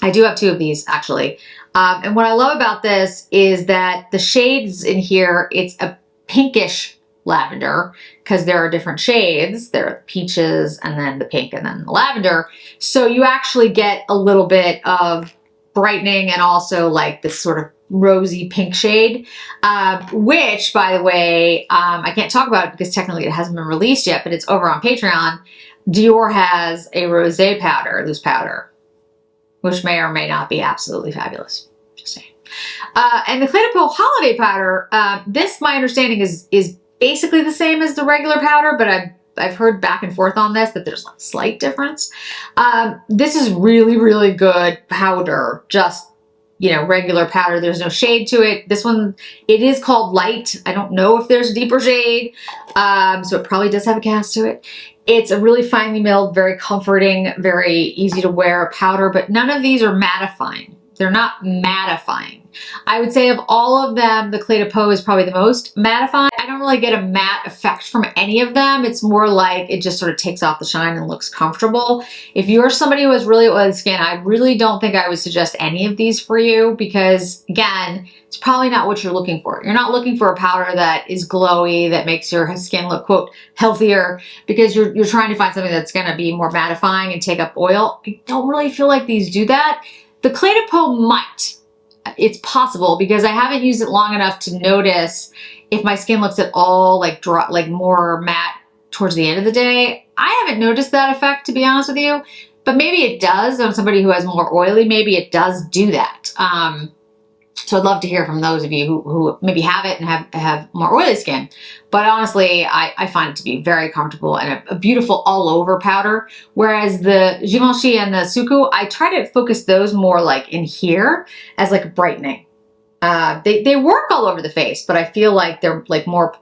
I do have 2 of these actually. And what I love about this is that the shades in here, it's a pinkish lavender because there are different shades. There are peaches and then the pink and then the lavender. So you actually get a little bit of brightening and also like this sort of rosy pink shade, which by the way, I can't talk about it because technically it hasn't been released yet, but it's over on Patreon. Dior has a rosé powder, loose powder, which may or may not be absolutely fabulous. Just saying. And the Clé de Peau Holiday Powder, this, my understanding, is basically the same as the regular powder, but I've heard back and forth on this that there's a slight difference. This is really, really good powder, just, you know, regular powder. There's no shade to it. This one, it is called light. I don't know if there's a deeper shade, so it probably does have a cast to it. It's a really finely milled, very comforting, very easy to wear powder, but none of these are mattifying. They're not mattifying. I would say of all of them, the Clé de Peau is probably the most mattifying. I don't really get a matte effect from any of them. It's more like it just sort of takes off the shine and looks comfortable. If you're somebody who has really oily skin, I really don't think I would suggest any of these for you because, again, it's probably not what you're looking for. You're not looking for a powder that is glowy, that makes your skin look, quote, healthier, because you're trying to find something that's going to be more mattifying and take up oil. I don't really feel like these do that. The Clé de Peau might. It's possible because I haven't used it long enough to notice if my skin looks at all like dry, like more matte towards the end of the day. I haven't noticed that effect, to be honest with you, but maybe it does on somebody who has more oily. Maybe it does do that. So I'd love to hear from those of you who maybe have it and have more oily skin. But honestly, I find it to be very comfortable and a beautiful all over powder. Whereas the Givenchy and the Suku, I try to focus those more like in here as like brightening. They work all over the face, but I feel like they're like more,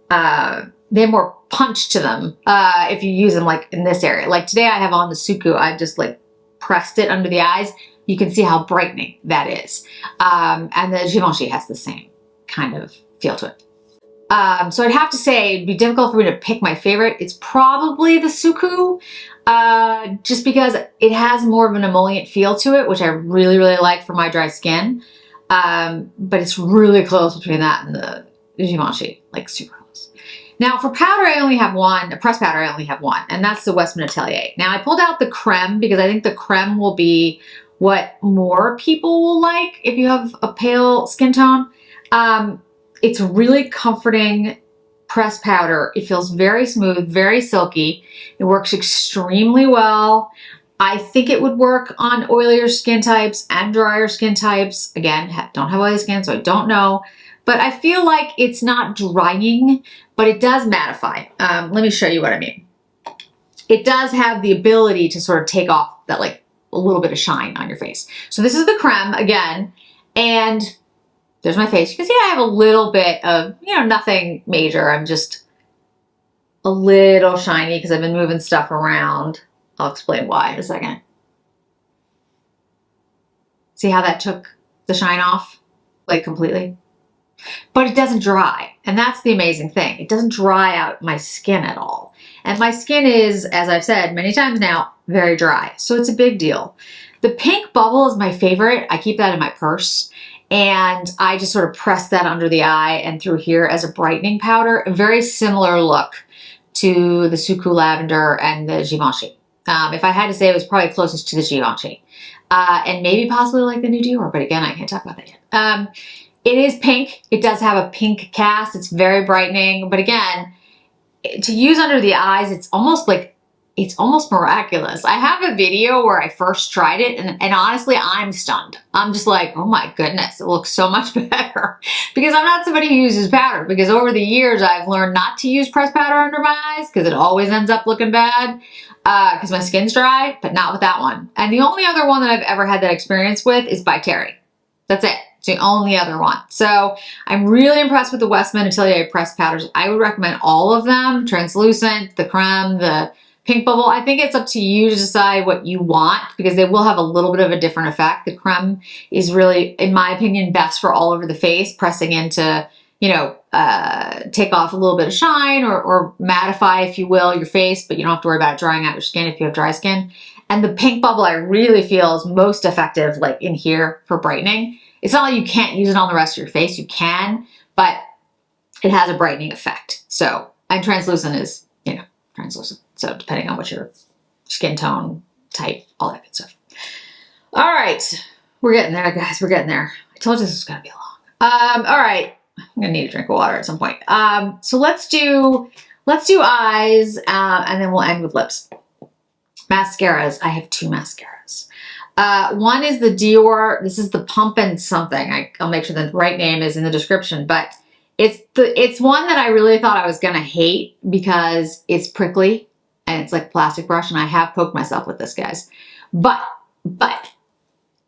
they have more punch to them if you use them like in this area. Like today I have on the Suku, I just like pressed it under the eyes. You can see how brightening that is. And the Givenchy has the same kind of feel to it. So I'd have to say it'd be difficult for me to pick my favorite. It's probably the Suku, just because it has more of an emollient feel to it, which I really, really like for my dry skin. But it's really close between that and the Givenchy, like super close. Now for powder, I only have one, a pressed powder, I only have one, and that's the Westman Atelier. Now I pulled out the creme because I think the creme will be what more people will like if you have a pale skin tone. It's really comforting pressed powder. It feels very smooth, very silky. It works extremely well. I think it would work on oilier skin types and drier skin types. Again, don't have oily skin, so I don't know. But I feel like it's not drying, but it does mattify. Let me show you what I mean. It does have the ability to sort of take off that like a little bit of shine on your face. So this is the creme again, and there's my face. You can see I have a little bit of, you know, nothing major. I'm just a little shiny because I've been moving stuff around. I'll explain why in a second. See how that took the shine off, like completely? But it doesn't dry, and that's the amazing thing. It doesn't dry out my skin at all. And my skin is, as I've said many times now, very dry, so it's a big deal. The pink bubble is my favorite. I keep that in my purse, and I just sort of press that under the eye and through here as a brightening powder. A very similar look to the Suku Lavender and the Givenchy. If I had to say, it was probably closest to the Givenchy. And maybe possibly like the new Dior, but again, I can't talk about that yet. It is pink. It does have a pink cast. It's very brightening, but again, to use under the eyes, it's almost miraculous. I have a video where I first tried it, and honestly, I'm stunned. I'm just like, oh my goodness, it looks so much better. Because I'm not somebody who uses powder, because over the years, I've learned not to use pressed powder under my eyes, because it always ends up looking bad, because my skin's dry, but not with that one. And the only other one that I've ever had that experience with is by Terry. That's it. It's the only other one. So I'm really impressed with the Westman Atelier pressed powders. I would recommend all of them, translucent, the creme, the pink bubble. I think it's up to you to decide what you want, because they will have a little bit of a different effect. The creme is really, in my opinion, best for all over the face, pressing into, you know, take off a little bit of shine or mattify, if you will, your face, but you don't have to worry about it drying out your skin if you have dry skin. And the pink bubble I really feel is most effective, like in here for brightening. It's not like you can't use it on the rest of your face. You can, but it has a brightening effect. So, and translucent is, you know, translucent. So depending on what your skin tone, type, all that good stuff. All right, we're getting there, guys. We're getting there. I told you this was gonna be long. All right, I'm gonna need a drink of water at some point. So let's do eyes, and then we'll end with lips. Mascaras. I have two mascaras. One is the Dior, this is the Pumpin' something. I'll make sure the right name is in the description, but it's one that I really thought I was gonna hate because it's prickly and it's like a plastic brush, and I have poked myself with this, guys. But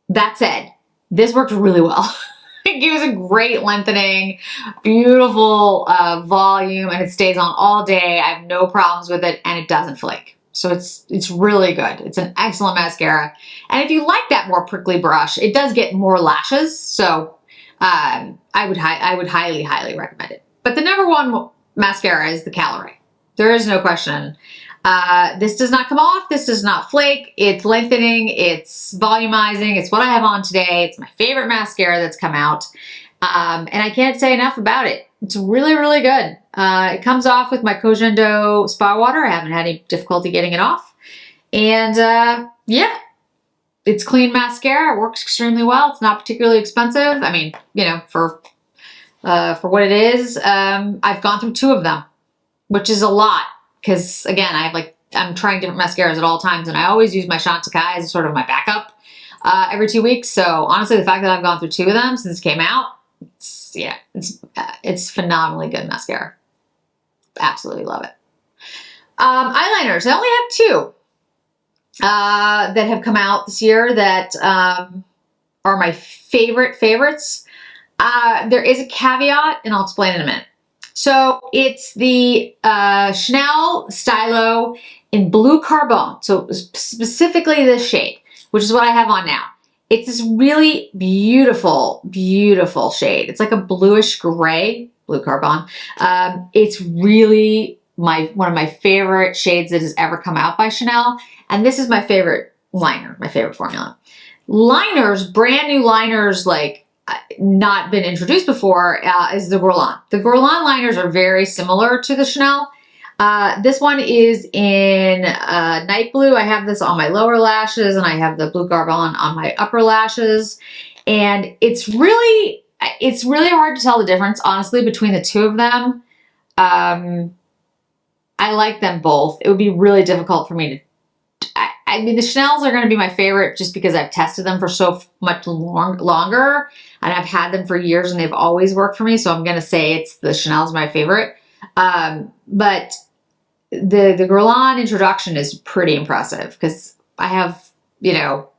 that said, this worked really well. It gives a great lengthening, beautiful volume, and it stays on all day. I have no problems with it, and it doesn't flake. So it's really good. It's an excellent mascara. And if you like that more prickly brush, it does get more lashes. So I would highly, highly recommend it. But the number one mascara is the Kalahari. There is no question. This does not come off. This does not flake. It's lengthening. It's volumizing. It's what I have on today. It's my favorite mascara that's come out. And I can't say enough about it. It's really, really good. It comes off with my Kojendo Spa Water. I haven't had any difficulty getting it off. And yeah, it's clean mascara. It works extremely well. It's not particularly expensive. I mean, you know, for what it is, I've gone through 2 of them, which is a lot. Because again, I'm trying different mascaras at all times, and I always use my Chantecaille as sort of my backup every 2 weeks. So honestly, the fact that I've gone through 2 of them since it came out, it's phenomenally good mascara. Absolutely love it. Eyeliners, I only have 2 that have come out this year that are my favorites. There is a caveat, and I'll explain in a minute. So it's the Chanel Stylo in Blue Carbone. So specifically this shade, which is what I have on now. It's this really beautiful, beautiful shade. It's like a bluish gray, Blue Carbone. It's really one of my favorite shades that has ever come out by Chanel. And this is my favorite liner, my favorite formula. Liners, brand new liners, like not been introduced before, is the Guerlain. The Guerlain liners are very similar to the Chanel. This one is in night blue. I have this on my lower lashes, and I have the Blue Carbone on my upper lashes. And it's really hard to tell the difference, honestly, between the 2 of them. I like them both. It would be really difficult for me to I mean, the Chanels are going to be my favorite just because I've tested them for so much longer, and I've had them for years, and they've always worked for me. So I'm going to say it's the Chanel's my favorite. But the Guerlain introduction is pretty impressive because I have, you know,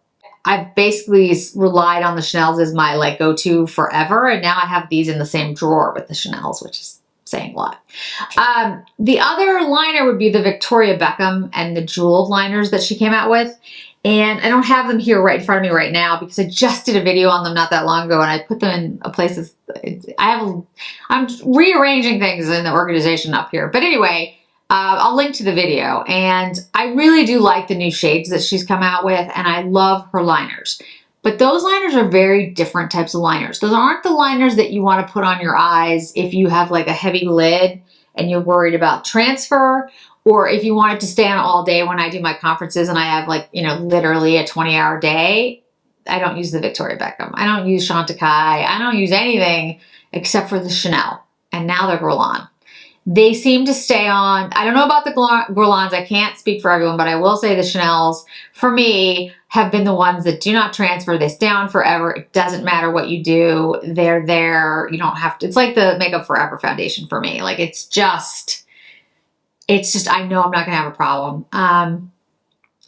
I've basically relied on the Chanel's as my like go-to forever, and now I have these in the same drawer with the Chanel's, which is saying a lot. The other liner would be the Victoria Beckham and the jeweled liners that she came out with. And I don't have them here right in front of me right now because I just did a video on them not that long ago, and I put them in a place I'm rearranging things in the organization up here. But anyway, I'll link to the video, and I really do like the new shades that she's come out with, and I love her liners. But those liners are very different types of liners. Those aren't the liners that you want to put on your eyes if you have like a heavy lid and you're worried about transfer, or if you want it to stay on all day. When I do my conferences and I have like, you know, literally a 20-hour day, I don't use the Victoria Beckham. I don't use Chantecaille. I don't use anything except for the Chanel. And now they're Guerlain. They seem to stay on. I don't know about the Guerlains. I can't speak for everyone, but I will say the Chanel's, for me, have been the ones that do not transfer. They stay on forever. It doesn't matter what you do. They're there. You don't have to. It's like the Makeup Forever foundation for me. Like it's just, I know I'm not going to have a problem.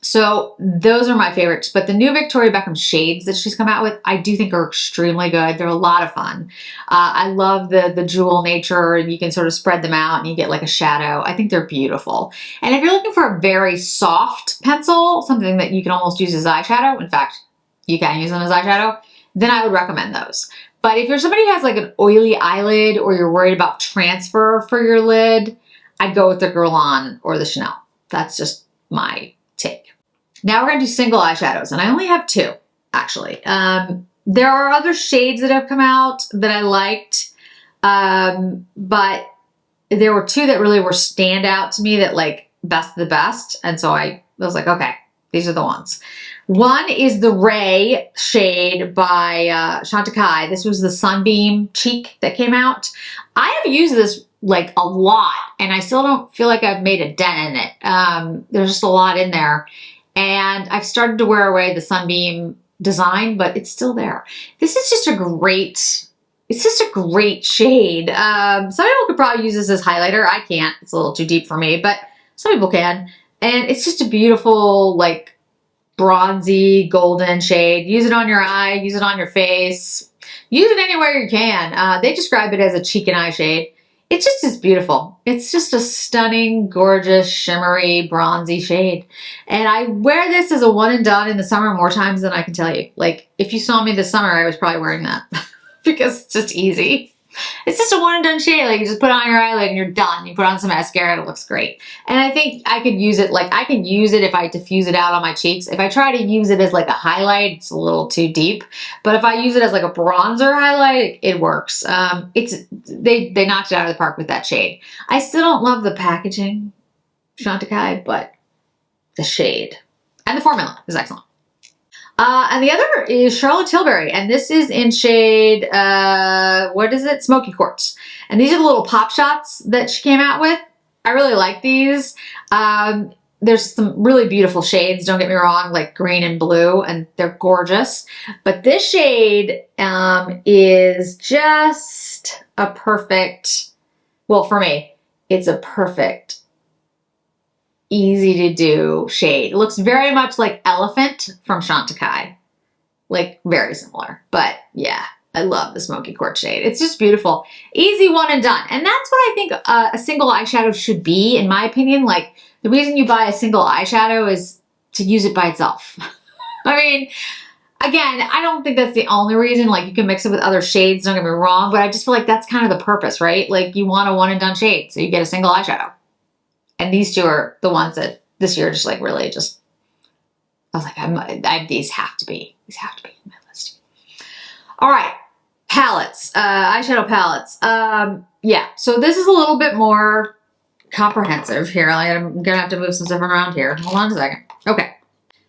So those are my favorites. But the new Victoria Beckham shades that she's come out with, I do think are extremely good. They're a lot of fun. I love the jewel nature, and you can sort of spread them out and you get like a shadow. I think they're beautiful. And if you're looking for a very soft pencil, something that you can almost use as eyeshadow, in fact, you can use them as eyeshadow, then I would recommend those. But if you're somebody who has like an oily eyelid, or you're worried about transfer for your lid, I'd go with the Guerlain or the Chanel. That's just my take. Now we're going to do single eyeshadows, and I only have 2, actually. There are other shades that have come out that I liked, but there were 2 that really were standout to me that like best of the best, and so I was like, okay, these are the ones. One is the Ray shade by Chantecaille. This was the Sunbeam Cheek that came out. I have used this like a lot, and I still don't feel like I've made a dent in it. There's just a lot in there. And I've started to wear away the Sunbeam design, but it's still there. This is just a great, it's just a great shade. Some people could probably use this as highlighter. I can't. It's a little too deep for me, but some people can. And it's just a beautiful, like, bronzy, golden shade. Use it on your eye, use it on your face. Use it anywhere you can. They describe it as a cheek and eye shade. It just is beautiful. It's just a stunning, gorgeous, shimmery, bronzy shade. And I wear this as a one and done in the summer more times than I can tell you. Like, if you saw me this summer, I was probably wearing that because it's just easy. It's just a one and done shade. Like, you just put it on your eyelid and you're done. You put on some mascara and it looks great. And I think I could use it, like, I can use it if I diffuse it out on my cheeks. If I try to use it as like a highlight, it's a little too deep. But if I use it as like a bronzer highlight, it works. They knocked it out of the park with that shade. I still don't love the packaging, Chantecaille, but the shade and the formula is excellent. And the other is Charlotte Tilbury, and this is in shade, what is it? Smoky Quartz. And these are the little pop shots that she came out with. I really like these. There's some really beautiful shades, don't get me wrong, like green and blue, and they're gorgeous. But this shade is just a perfect, well, for me, it's a perfect, easy to do shade. It looks very much like Elephant from Chantecaille. Like, very similar. But yeah, I love the Smoky Quartz shade. It's just beautiful. Easy one and done. And that's what I think a single eyeshadow should be, in my opinion. Like, the reason you buy a single eyeshadow is to use it by itself. I mean, again, I don't think that's the only reason. Like, you can mix it with other shades, don't get me wrong, but I just feel like that's kind of the purpose, right? Like, you want a one and done shade, so you get a single eyeshadow. And these two are the ones that this year just like really just, I was like, these have to be in my list. All right, palettes, eyeshadow palettes. Yeah, so this is a little bit more comprehensive here. I'm gonna have to move some stuff around here. Hold on a second. Okay,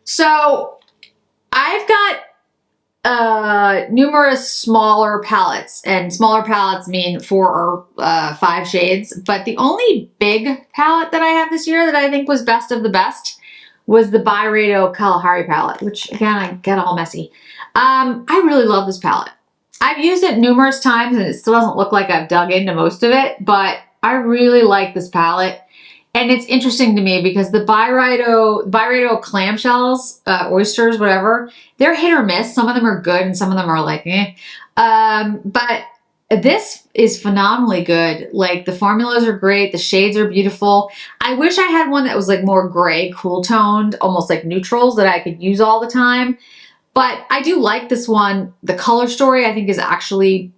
so I've got numerous smaller palettes, and smaller palettes mean 4 or 5 shades, but the only big palette that I have this year that I think was best of the best was the Byredo Kalahari palette, which again, I get all messy. I really love this palette. I've used it numerous times and it still doesn't look like I've dug into most of it, but I really like this palette. And it's interesting to me because the Byredo clamshells, oysters, whatever, they're hit or miss. Some of them are good and some of them are like, eh. But this is phenomenally good. Like, the formulas are great. The shades are beautiful. I wish I had one that was like more gray, cool toned, almost like neutrals that I could use all the time. But I do like this one. The color story I think is actually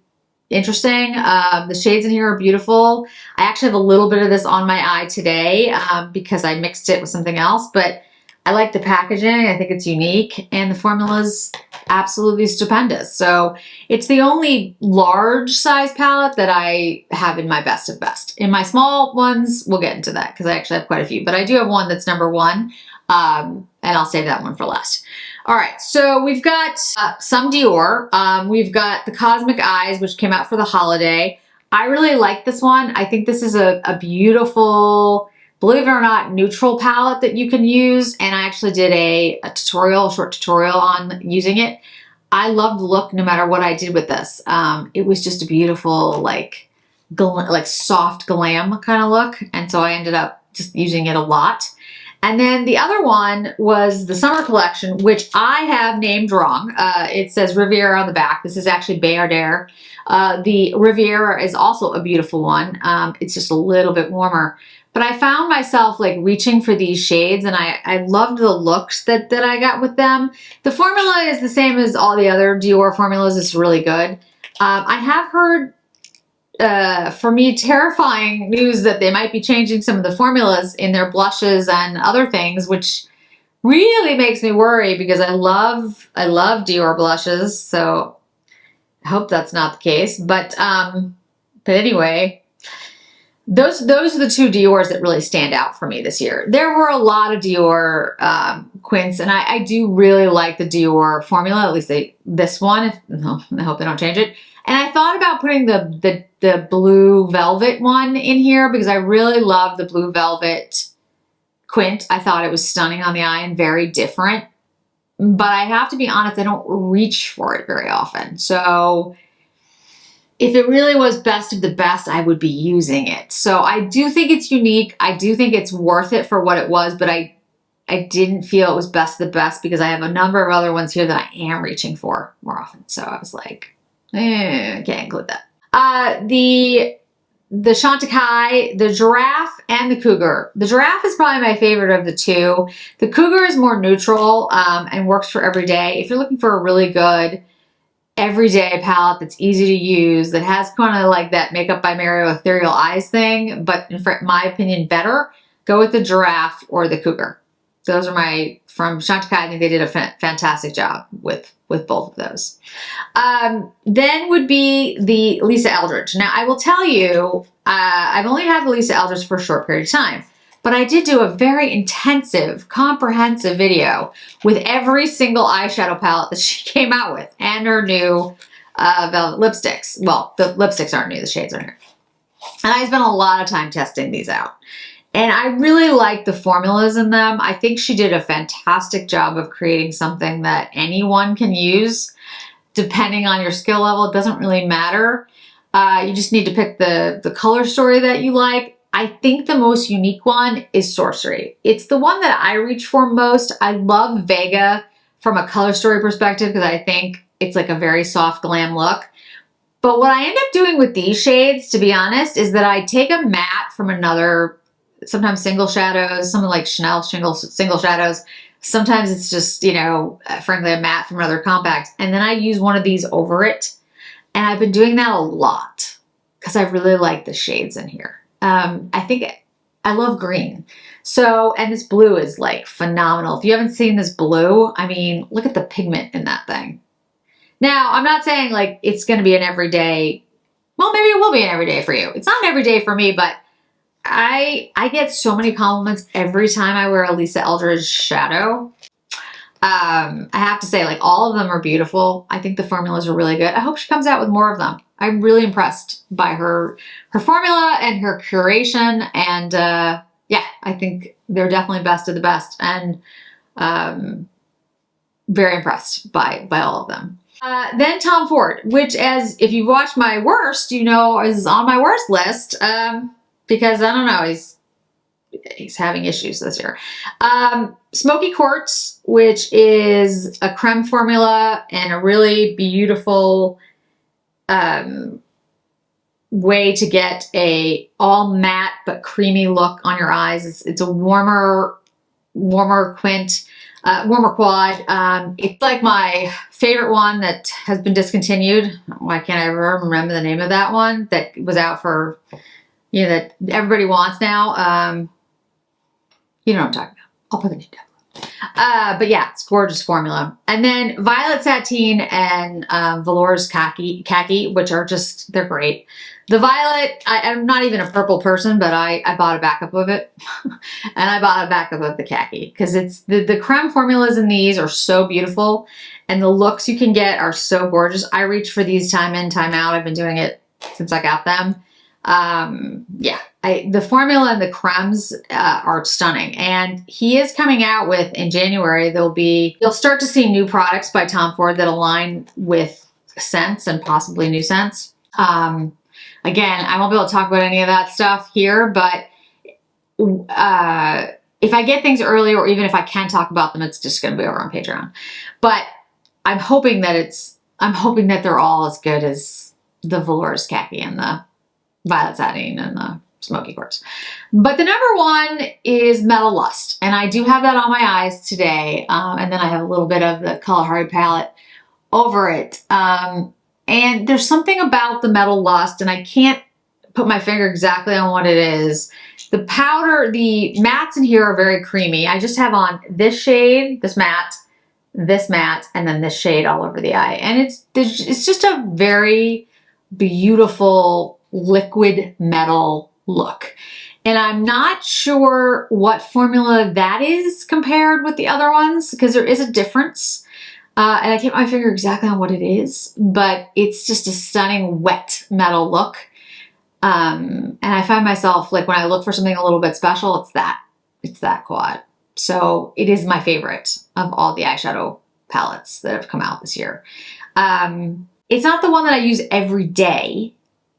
interesting. The shades in here are beautiful. I actually have a little bit of this on my eye today because I mixed it with something else, but I like the packaging. I think it's unique and the formula's absolutely stupendous. So it's the only large size palette that I have in my best of best. In my small ones, we'll get into that because I actually have quite a few, but I do have one that's number 1 and I'll save that one for last. All right, so we've got some Dior. We've got the Cosmic Eyes, which came out for the holiday. I really like this one. I think this is a beautiful, believe it or not, neutral palette that you can use. And I actually did a short tutorial on using it. I love the look no matter what I did with this. It was just a beautiful, like soft glam kind of look. And so I ended up just using it a lot. And then the other one was the summer collection, which I have named wrong. It says Riviera on the back. This is actually Bayardere. The Riviera is also a beautiful one. It's just a little bit warmer. But I found myself like reaching for these shades, and I loved the looks that I got with them. The formula is the same as all the other Dior formulas. It's really good. I have heard for me, terrifying news that they might be changing some of the formulas in their blushes and other things, which really makes me worry because I love Dior blushes. So I hope that's not the case. But anyway, those are the 2 Diors that really stand out for me this year. There were a lot of Dior quints, and I do really like the Dior formula, at least this one. I hope they don't change it. And I thought about putting the blue velvet one in here because I really love the blue velvet Quint. I thought it was stunning on the eye and very different. But I have to be honest, I don't reach for it very often. So if it really was best of the best, I would be using it. So I do think it's unique. I do think it's worth it for what it was, but I didn't feel it was best of the best because I have a number of other ones here that I am reaching for more often. So I was like, can't include that. The Chantecaille, the Giraffe, and the Cougar. The Giraffe is probably my favorite of the two. The Cougar is more neutral and works for every day. If you're looking for a really good everyday palette that's easy to use, that has kind of like that Makeup by Mario ethereal eyes thing, but in my opinion better, go with the Giraffe or the Cougar. Those are from Chantecaille. I think they did a fantastic job with both of those. Then would be the Lisa Eldridge. Now, I will tell you, I've only had the Lisa Eldridge for a short period of time, but I did do a very intensive, comprehensive video with every single eyeshadow palette that she came out with and her new velvet lipsticks. Well, the lipsticks aren't new, the shades are new. And I spent a lot of time testing these out. And I really like the formulas in them. I think she did a fantastic job of creating something that anyone can use, depending on your skill level. It doesn't really matter. You just need to pick the color story that you like. I think the most unique one is Sorcery. It's the one that I reach for most. I love Vega from a color story perspective because I think it's like a very soft glam look. But what I end up doing with these shades, to be honest, is that I take a matte from another, sometimes single shadows, something like Chanel single shadows. Sometimes it's just, you know, frankly, a matte from another compact. And then I use one of these over it. And I've been doing that a lot because I really like the shades in here. I think I love green. So, and this blue is like phenomenal. If you haven't seen this blue, I mean, look at the pigment in that thing. Now, I'm not saying like it's going to be an everyday, well, maybe it will be an everyday for you. It's not an everyday for me, but I get so many compliments every time I wear a Lisa Eldridge shadow. I have to say, like, all of them are beautiful. I think the formulas are really good. I hope she comes out with more of them. I'm really impressed by her formula and her curation. And yeah, I think they're definitely best of the best. And very impressed by all of them. Then Tom Ford, which, as if you've watched my worst, you know, is on my worst list. Because I don't know, he's having issues this year. Smoky Quartz, which is a creme formula and a really beautiful way to get a all matte but creamy look on your eyes. It's a warmer quint, warmer quad. It's like my favorite one that has been discontinued. Why can't I ever remember the name of that one that was out for, you know, that everybody wants now. You know what I'm talking about. I'll put the name down. But yeah, it's a gorgeous formula. And then Violet Sateen and Velours Khaki, which are just, they're great. The Violet, I'm not even a purple person, but I bought a backup of it. And I bought a backup of the Khaki because it's the creme formulas in these are so beautiful. And the looks you can get are so gorgeous. I reach for these time in, time out. I've been doing it since I got them. Yeah, the formula and the cremes are stunning. And he is coming out with, in January, you'll start to see new products by Tom Ford that align with scents and possibly new scents. Again, I won't be able to talk about any of that stuff here, but if I get things early, or even if I can talk about them, it's just going to be over on Patreon. But I'm hoping that they're all as good as the Velours Khaki and the Violet Sateen and the Smoky Quartz. But the number one is Metal Lust. And I do have that on my eyes today. And then I have a little bit of the Kalahari palette over it. And there's something about the Metal Lust, and I can't put my finger exactly on what it is. The powder, the mattes in here are very creamy. I just have on this shade, this matte, and then this shade all over the eye. And it's just a very beautiful liquid metal look. And I'm not sure what formula that is compared with the other ones, because there is a difference. And I can't put my finger exactly on what it is, but it's just a stunning wet metal look. And I find myself, like, when I look for something a little bit special, it's that. It's that quad. So it is my favorite of all the eyeshadow palettes that have come out this year. It's not the one that I use every day.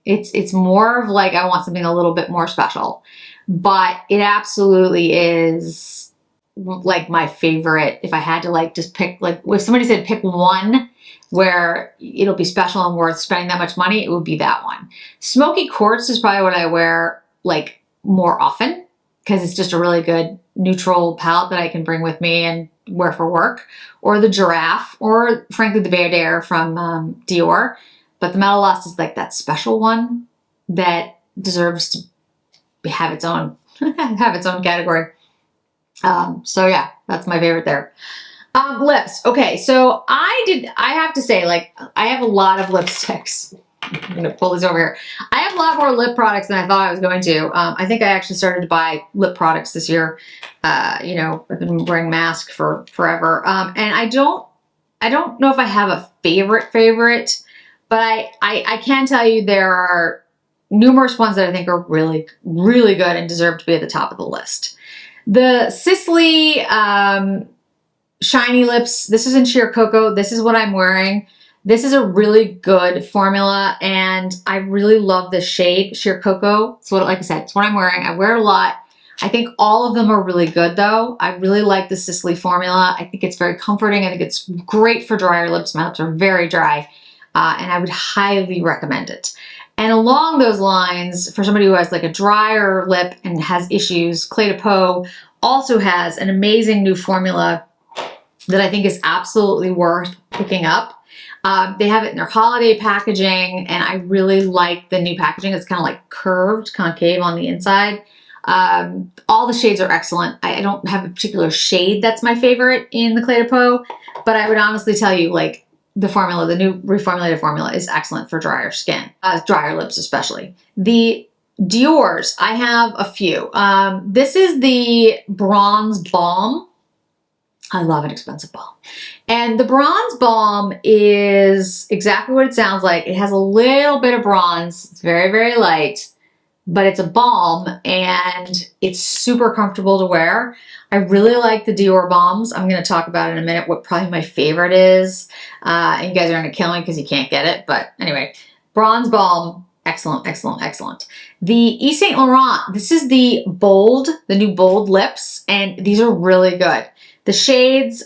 It's more of like I want something a little bit more special, but it absolutely is like my favorite. If I had to like just pick, like if somebody said pick one where it'll be special and worth spending that much money, it would be that one. Smoky Quartz is probably what I wear like more often because it's just a really good neutral palette that I can bring with me and wear for work, or the Giraffe, or frankly the Byredo from Dior. But the Metal Lust is like that special one that deserves to have its own category. So yeah, that's my favorite there. Lips. Okay, so I have to say, like, I have a lot of lipsticks. I'm gonna pull these over here. I have a lot more lip products than I thought I was going to. I think I actually started to buy lip products this year. You know, I've been wearing masks for forever. And I don't know if I have a favorite, but I can tell you there are numerous ones that I think are really, really good and deserve to be at the top of the list. The Sisley Shiny Lips, this is in Sheer Cocoa. This is what I'm wearing. This is a really good formula, and I really love this shade, Sheer Cocoa. So like I said, it's what I'm wearing. I wear it a lot. I think all of them are really good though. I really like the Sisley formula. I think it's very comforting. I think it's great for drier lips. My lips are very dry, and I would highly recommend it. And along those lines, for somebody who has like a drier lip and has issues, Clé de Peau also has an amazing new formula that I think is absolutely worth picking up. They have it in their holiday packaging, and I really like the new packaging. It's kind of like curved, concave on the inside. All the shades are excellent. I don't have a particular shade that's my favorite in the Clé de Peau, but I would honestly tell you, like, the formula, the new reformulated formula is excellent for drier skin, drier lips especially. The Dior's, I have a few. This is the Bronze Balm. I love an expensive balm. And the Bronze Balm is exactly what it sounds like. It has a little bit of bronze. It's very, very light, but it's a balm and it's super comfortable to wear. I really like the Dior balms. I'm going to talk about in a minute what probably my favorite is. And you guys are going to kill me because you can't get it. But anyway, Bronze Balm, excellent, excellent, excellent. The Yves Saint Laurent, this is the Bold, the new Bold lips, and these are really good. The shades,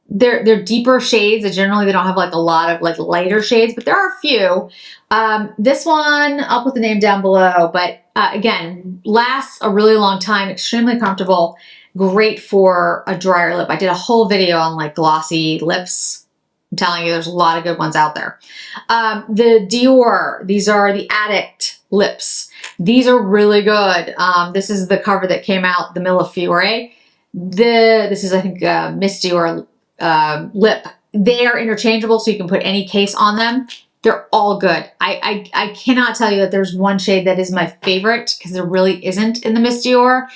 they're deeper shades. Generally, they don't have like a lot of like lighter shades, but there are a few. This one, I'll put the name down below, but again, lasts a really long time, extremely comfortable, great for a drier lip. I did a whole video on like glossy lips. I'm telling you, there's a lot of good ones out there. The Dior, these are the Addict lips. These are really good. This is the cover that came out, the Millefiore. This is, I think, Miss Dior lip. They are interchangeable, so you can put any case on them. They're all good. I cannot tell you that there's one shade that is my favorite, because there really isn't in the Miss Dior.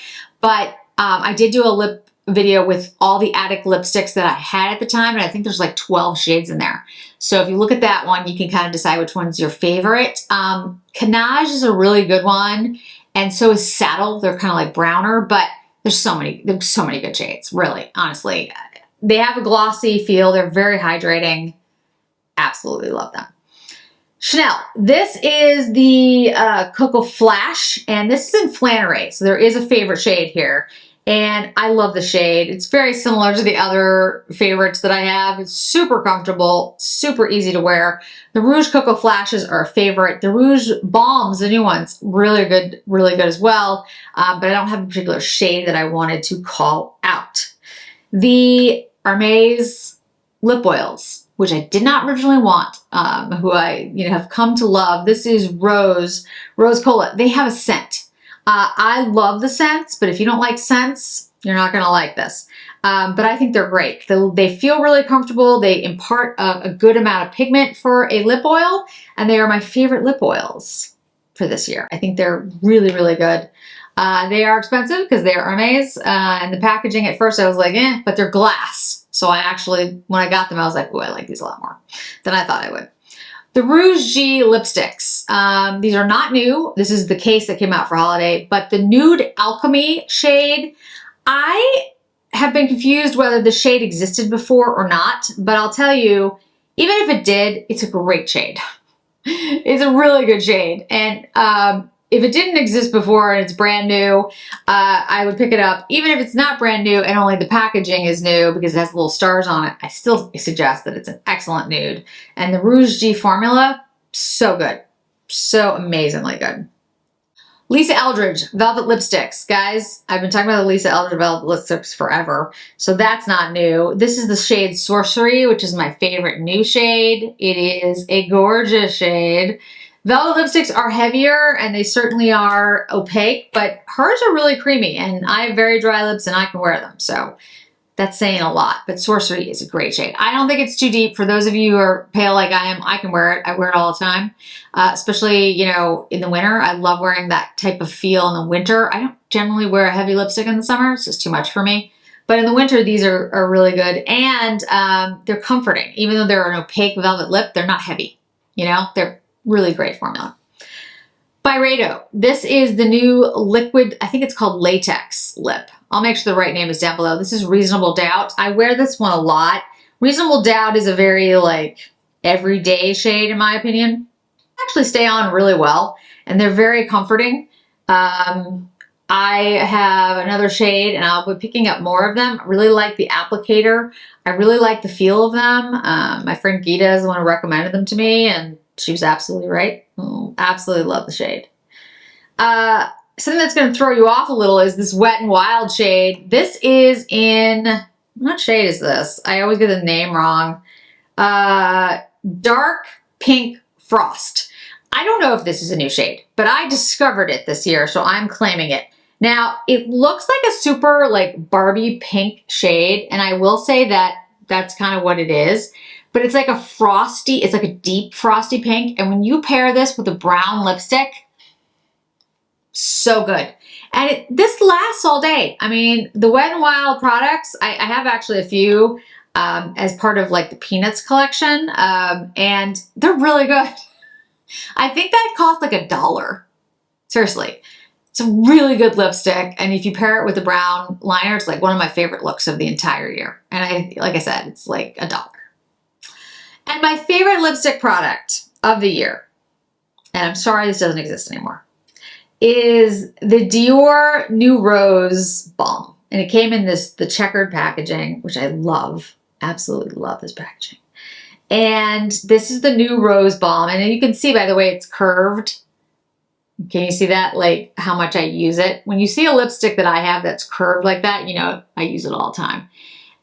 But I did do a lip video with all the Addict lipsticks that I had at the time, and I think there's like 12 shades in there. So if you look at that one, you can kind of decide which one's your favorite. Canage is a really good one, and so is Saddle. They're kind of like browner, but there's so many good shades, really, honestly. They have a glossy feel. They're very hydrating. Absolutely love them. Chanel, this is the Cocoa Flash, and this is in Flannery, so there is a favorite shade here. And I love the shade. It's very similar to the other favorites that I have. It's super comfortable, super easy to wear. The Rouge Cocoa Flashes are a favorite. The Rouge Balms, the new ones, really good as well. But I don't have a particular shade that I wanted to call out. The Hermes lip oils, which I did not originally want, who I have come to love. This is Rose Cola. They have a scent. I love the scents, but if you don't like scents, you're not going to like this. But I think they're great. They feel really comfortable. They impart a good amount of pigment for a lip oil, and they are my favorite lip oils for this year. I think they're really, really good. They are expensive because they are Hermes, and the packaging at first I was like, but they're glass. So I actually, when I got them, I was like, oh, I like these a lot more than I thought I would. The Rouge G lipsticks. These are not new. This is the case that came out for holiday, but the Nude Alchemy shade, I have been confused whether the shade existed before or not, but I'll tell you, even if it did, it's a great shade. It's a really good shade. And if it didn't exist before and it's brand new, I would pick it up. Even if it's not brand new and only the packaging is new because it has little stars on it, I still suggest that it's an excellent nude. And the Rouge G formula, so good. So amazingly good. Lisa Eldridge Velvet Lipsticks. Guys, I've been talking about the Lisa Eldridge Velvet Lipsticks forever, so that's not new. This is the shade Sorcery, which is my favorite new shade. It is a gorgeous shade. Velvet lipsticks are heavier and they certainly are opaque, but hers are really creamy and I have very dry lips and I can wear them. So that's saying a lot, but Sorcery is a great shade. I don't think it's too deep. For those of you who are pale like I am, I can wear it. I wear it all the time, especially, you know, in the winter. I love wearing that type of feel in the winter. I don't generally wear a heavy lipstick in the summer. It's just too much for me. But in the winter, these are really good and they're comforting. Even though they're an opaque velvet lip, they're not heavy. You know, they're really great formula. Byredo. This is the new liquid, I think it's called Latex Lip. I'll make sure the right name is down below. This is Reasonable Doubt. I wear this one a lot. Reasonable Doubt is a very like everyday shade in my opinion. Actually stay on really well and they're very comforting. I have another shade and I'll be picking up more of them. I really like the applicator. I really like the feel of them. My friend Gita is the one who recommended them to me and she was absolutely right. Absolutely love the shade. Something that's going to throw you off a little is this Wet n Wild shade. This is in, what shade is this? I always get the name wrong. Dark Pink Frost. I don't know if this is a new shade, but I discovered it this year, so I'm claiming it. Now, it looks like a super like Barbie pink shade, and I will say that that's kind of what it is. But it's like a frosty, it's like a deep frosty pink. And when you pair this with a brown lipstick, so good. And this lasts all day. I mean, the Wet n Wild products, I have actually a few as part of like the Peanuts collection. And they're really good. I think that cost like $1. Seriously. It's a really good lipstick. And if you pair it with the brown liner, it's like one of my favorite looks of the entire year. And like I said, it's like $1. And my favorite lipstick product of the year, and I'm sorry this doesn't exist anymore, is the Dior New Rose Balm. And it came in the checkered packaging, which I love. Absolutely love this packaging. And this is the New Rose Balm. And you can see, by the way, it's curved. Can you see that? Like how much I use it. When you see a lipstick that I have that's curved like that, you know, I use it all the time.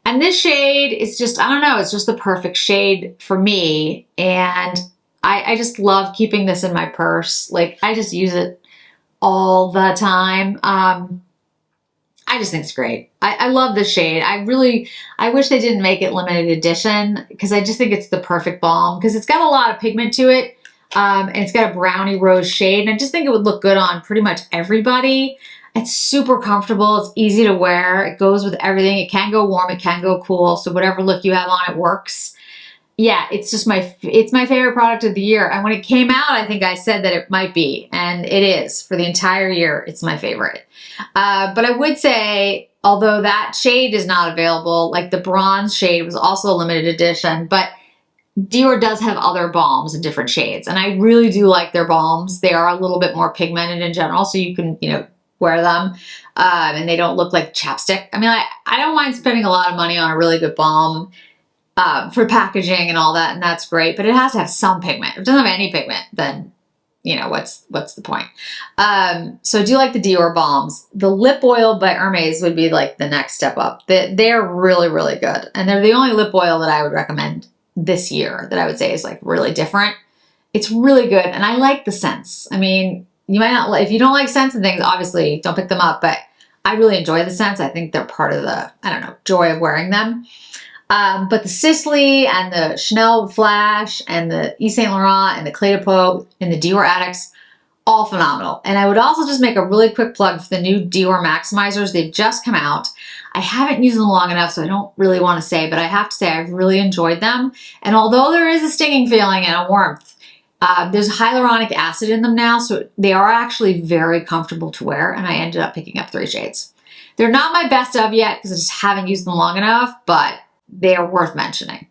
And this shade is just, I don't know, it's just the perfect shade for me. And I just love keeping this in my purse. Like I just use it all the time. I just think it's great. I love this shade. I wish they didn't make it limited edition because I just think it's the perfect balm because it's got a lot of pigment to it. And it's got a brownie rose shade. And I just think it would look good on pretty much everybody. It's super comfortable. It's easy to wear. It goes with everything. It can go warm. It can go cool. So whatever look you have on, it works. Yeah, it's just it's my favorite product of the year. And when it came out, I think I said that it might be, and it is. For the entire year, it's my favorite. But I would say, although that shade is not available, like the bronze shade was also a limited edition, but Dior does have other balms in different shades. And I really do like their balms. They are a little bit more pigmented in general, so you can, you know, wear them and they don't look like chapstick. I mean, I don't mind spending a lot of money on a really good balm for packaging and all that, and that's great, but it has to have some pigment. If it doesn't have any pigment, then, you know, what's the point? So I do like the Dior balms. The lip oil by Hermes would be like the next step up. They're really, really good. And they're the only lip oil that I would recommend this year that I would say is like really different. It's really good. And I like the scents. I mean, you might not like, if you don't like scents and things, obviously don't pick them up, but I really enjoy the scents. I think they're part of the, I don't know, joy of wearing them. But the Sisley and the Chanel Flash and the Yves Saint Laurent and the Clé de Peau and the Dior Addicts, all phenomenal. And I would also just make a really quick plug for the new Dior Maximizers. They've just come out. I haven't used them long enough, so I don't really want to say, but I have to say I've really enjoyed them. And although there is a stinging feeling and a warmth, There's hyaluronic acid in them now, so they are actually very comfortable to wear, and I ended up picking up 3 shades. They're not my best of yet because I just haven't used them long enough, but they are worth mentioning.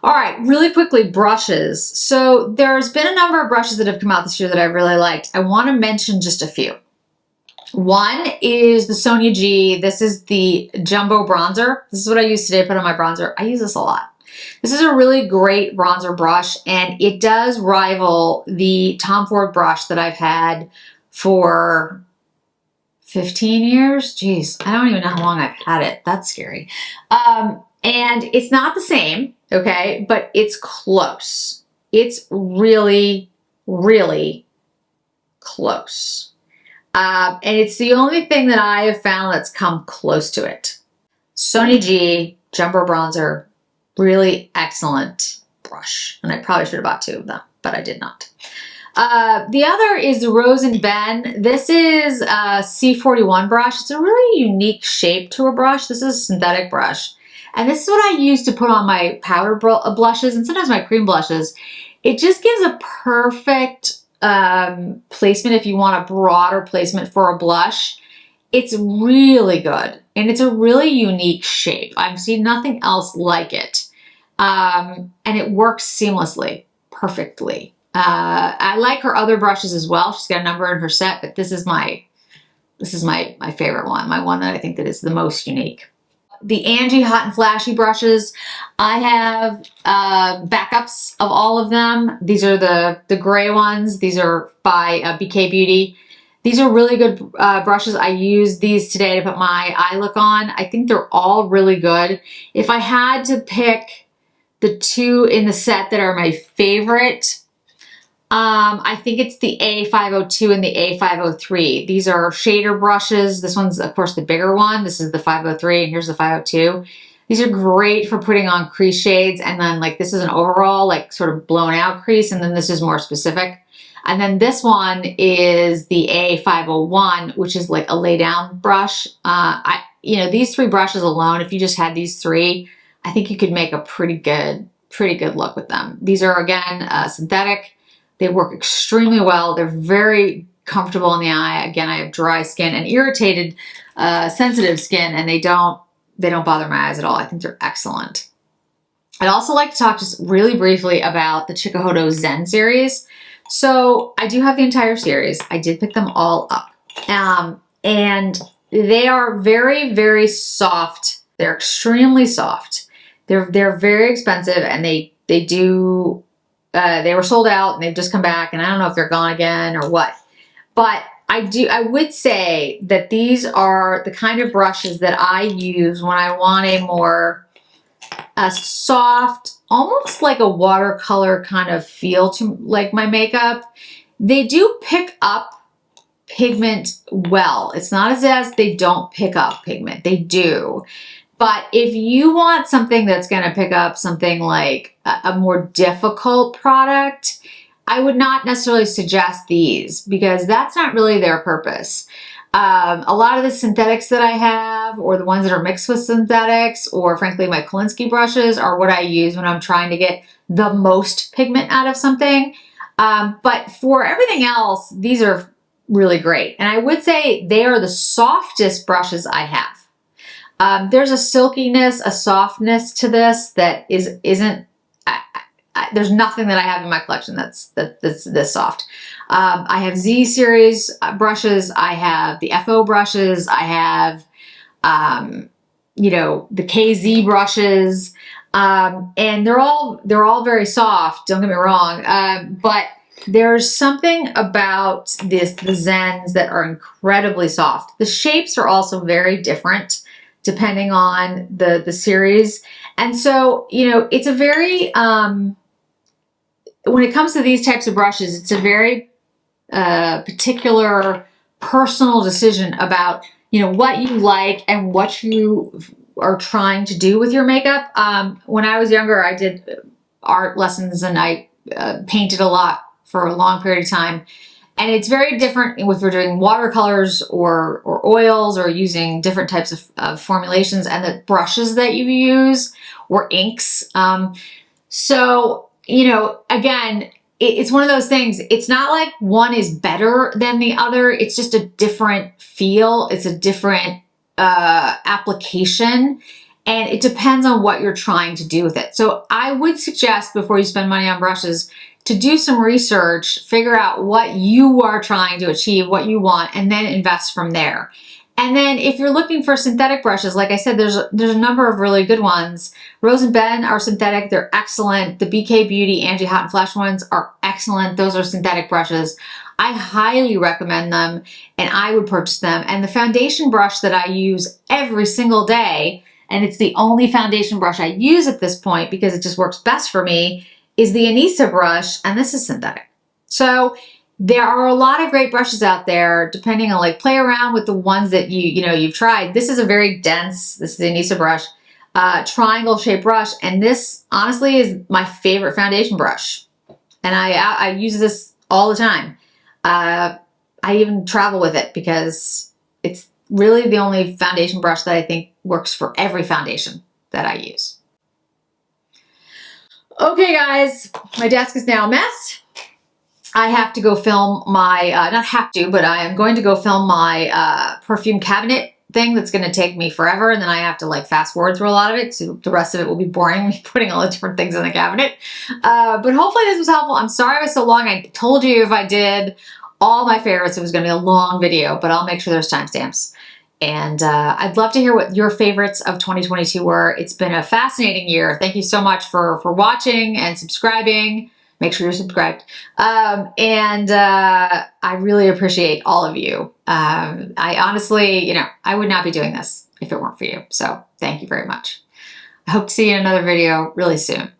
All right, really quickly, brushes. So there's been a number of brushes that have come out this year that I really liked. I want to mention just a few. One is the Sonia G. This is the Jumbo Bronzer. This is what I use today to put on my bronzer. I use this a lot. This is a really great bronzer brush, and it does rival the Tom Ford brush that I've had for 15 years. Jeez, I don't even know how long I've had it. That's scary. And it's not the same, okay, but it's close. It's really, really close. And it's the only thing that I have found that's come close to it. Sonia G Jumbo Bronzer, really excellent brush. And I probably should have bought 2 of them, but I did not. The other is the Rose & Ben. This is a C41 brush. It's a really unique shape to a brush. This is a synthetic brush. And this is what I use to put on my powder blushes and sometimes my cream blushes. It just gives a perfect placement if you want a broader placement for a blush. It's really good, and it's a really unique shape. I've seen nothing else like it. And it works seamlessly, perfectly. I like her other brushes as well. She's got a number in her set, but this is my favorite one, my one that I think that is the most unique. The Angie Hot and Flashy brushes, I have backups of all of them. These are the gray ones. These are by BK Beauty. These are really good brushes. I used these today to put my eye look on. I think they're all really good. If I had to pick the 2 in the set that are my favorite, I think it's the A502 and the A503. These are shader brushes. This one's, of course, the bigger one. This is the 503, and here's the 502. These are great for putting on crease shades, and then like this is an overall, like sort of blown out crease, and then this is more specific. And then this one is the A501, which is like a lay down brush. You know, these 3 brushes alone, if you just had these 3, I think you could make a pretty good look with them. These are, again, synthetic. They work extremely well. They're very comfortable in the eye. Again, I have dry skin and irritated, sensitive skin, and they don't bother my eyes at all. I think they're excellent. I'd also like to talk just really briefly about the Chikuhodo Zen series. So I do have the entire series. I did pick them all up. And they are very, very soft. They're extremely soft. They're very expensive, and they were sold out, and they've just come back, and I don't know if they're gone again or what. But I would say that these are the kind of brushes that I use when I want a more soft, almost like a watercolor kind of feel to like my makeup. They do pick up pigment well. It's not as they don't pick up pigment. They do. But if you want something that's going to pick up something like a more difficult product, I would not necessarily suggest these because that's not really their purpose. A lot of the synthetics that I have, or the ones that are mixed with synthetics, or frankly my Kolinsky brushes, are what I use when I'm trying to get the most pigment out of something. But for everything else, these are really great. And I would say they are the softest brushes I have. There's a silkiness, a softness to this that isn't. There's nothing that I have in my collection that's this soft. I have Z series brushes. I have the FO brushes. I have, you know, the KZ brushes, and they're all very soft. Don't get me wrong, but there's something about the Zens that are incredibly soft. The shapes are also very different depending on the series, and so you know it's a very when it comes to these types of brushes, it's a very particular personal decision about, you know, what you like and what you are trying to do with your makeup. When I was younger, I did art lessons and I painted a lot for a long period of time. And it's very different if we're doing watercolors or oils or using different types of formulations and the brushes that you use or inks. So, you know, again, it's one of those things. It's not like one is better than the other. It's just a different feel. It's a different application. And it depends on what you're trying to do with it. So I would suggest before you spend money on brushes to do some research, figure out what you are trying to achieve, what you want, and then invest from there. And then if you're looking for synthetic brushes, like I said, there's a number of really good ones. Rose and Ben are synthetic. They're excellent. The BK Beauty Angie Hot and Flash ones are excellent. Those are synthetic brushes. I highly recommend them, and I would purchase them. And the foundation brush that I use every single day, and it's the only foundation brush I use at this point because it just works best for me, is the Anissa brush, and this is synthetic. So there are a lot of great brushes out there, depending on, like, play around with the ones that you've tried. This is a very dense, this is the Anissa brush, triangle shaped brush, and this honestly is my favorite foundation brush. And I use this all the time. I even travel with it because it's really the only foundation brush that I think works for every foundation that I use. Okay guys, my desk is now a mess. I have to go film my, not have to, but I am going to go film my perfume cabinet thing that's going to take me forever, and then I have to like fast forward through a lot of it, so the rest of it will be boring, me putting all the different things in the cabinet. But hopefully this was helpful. I'm sorry it was so long. I told you if I did all my favorites, it was going to be a long video, but I'll make sure there's timestamps. And I'd love to hear what your favorites of 2022 were. It's been a fascinating year. Thank you so much for watching and subscribing. Make sure you're subscribed. I really appreciate all of you. I honestly, I would not be doing this if it weren't for you. So thank you very much. I hope to see you in another video really soon.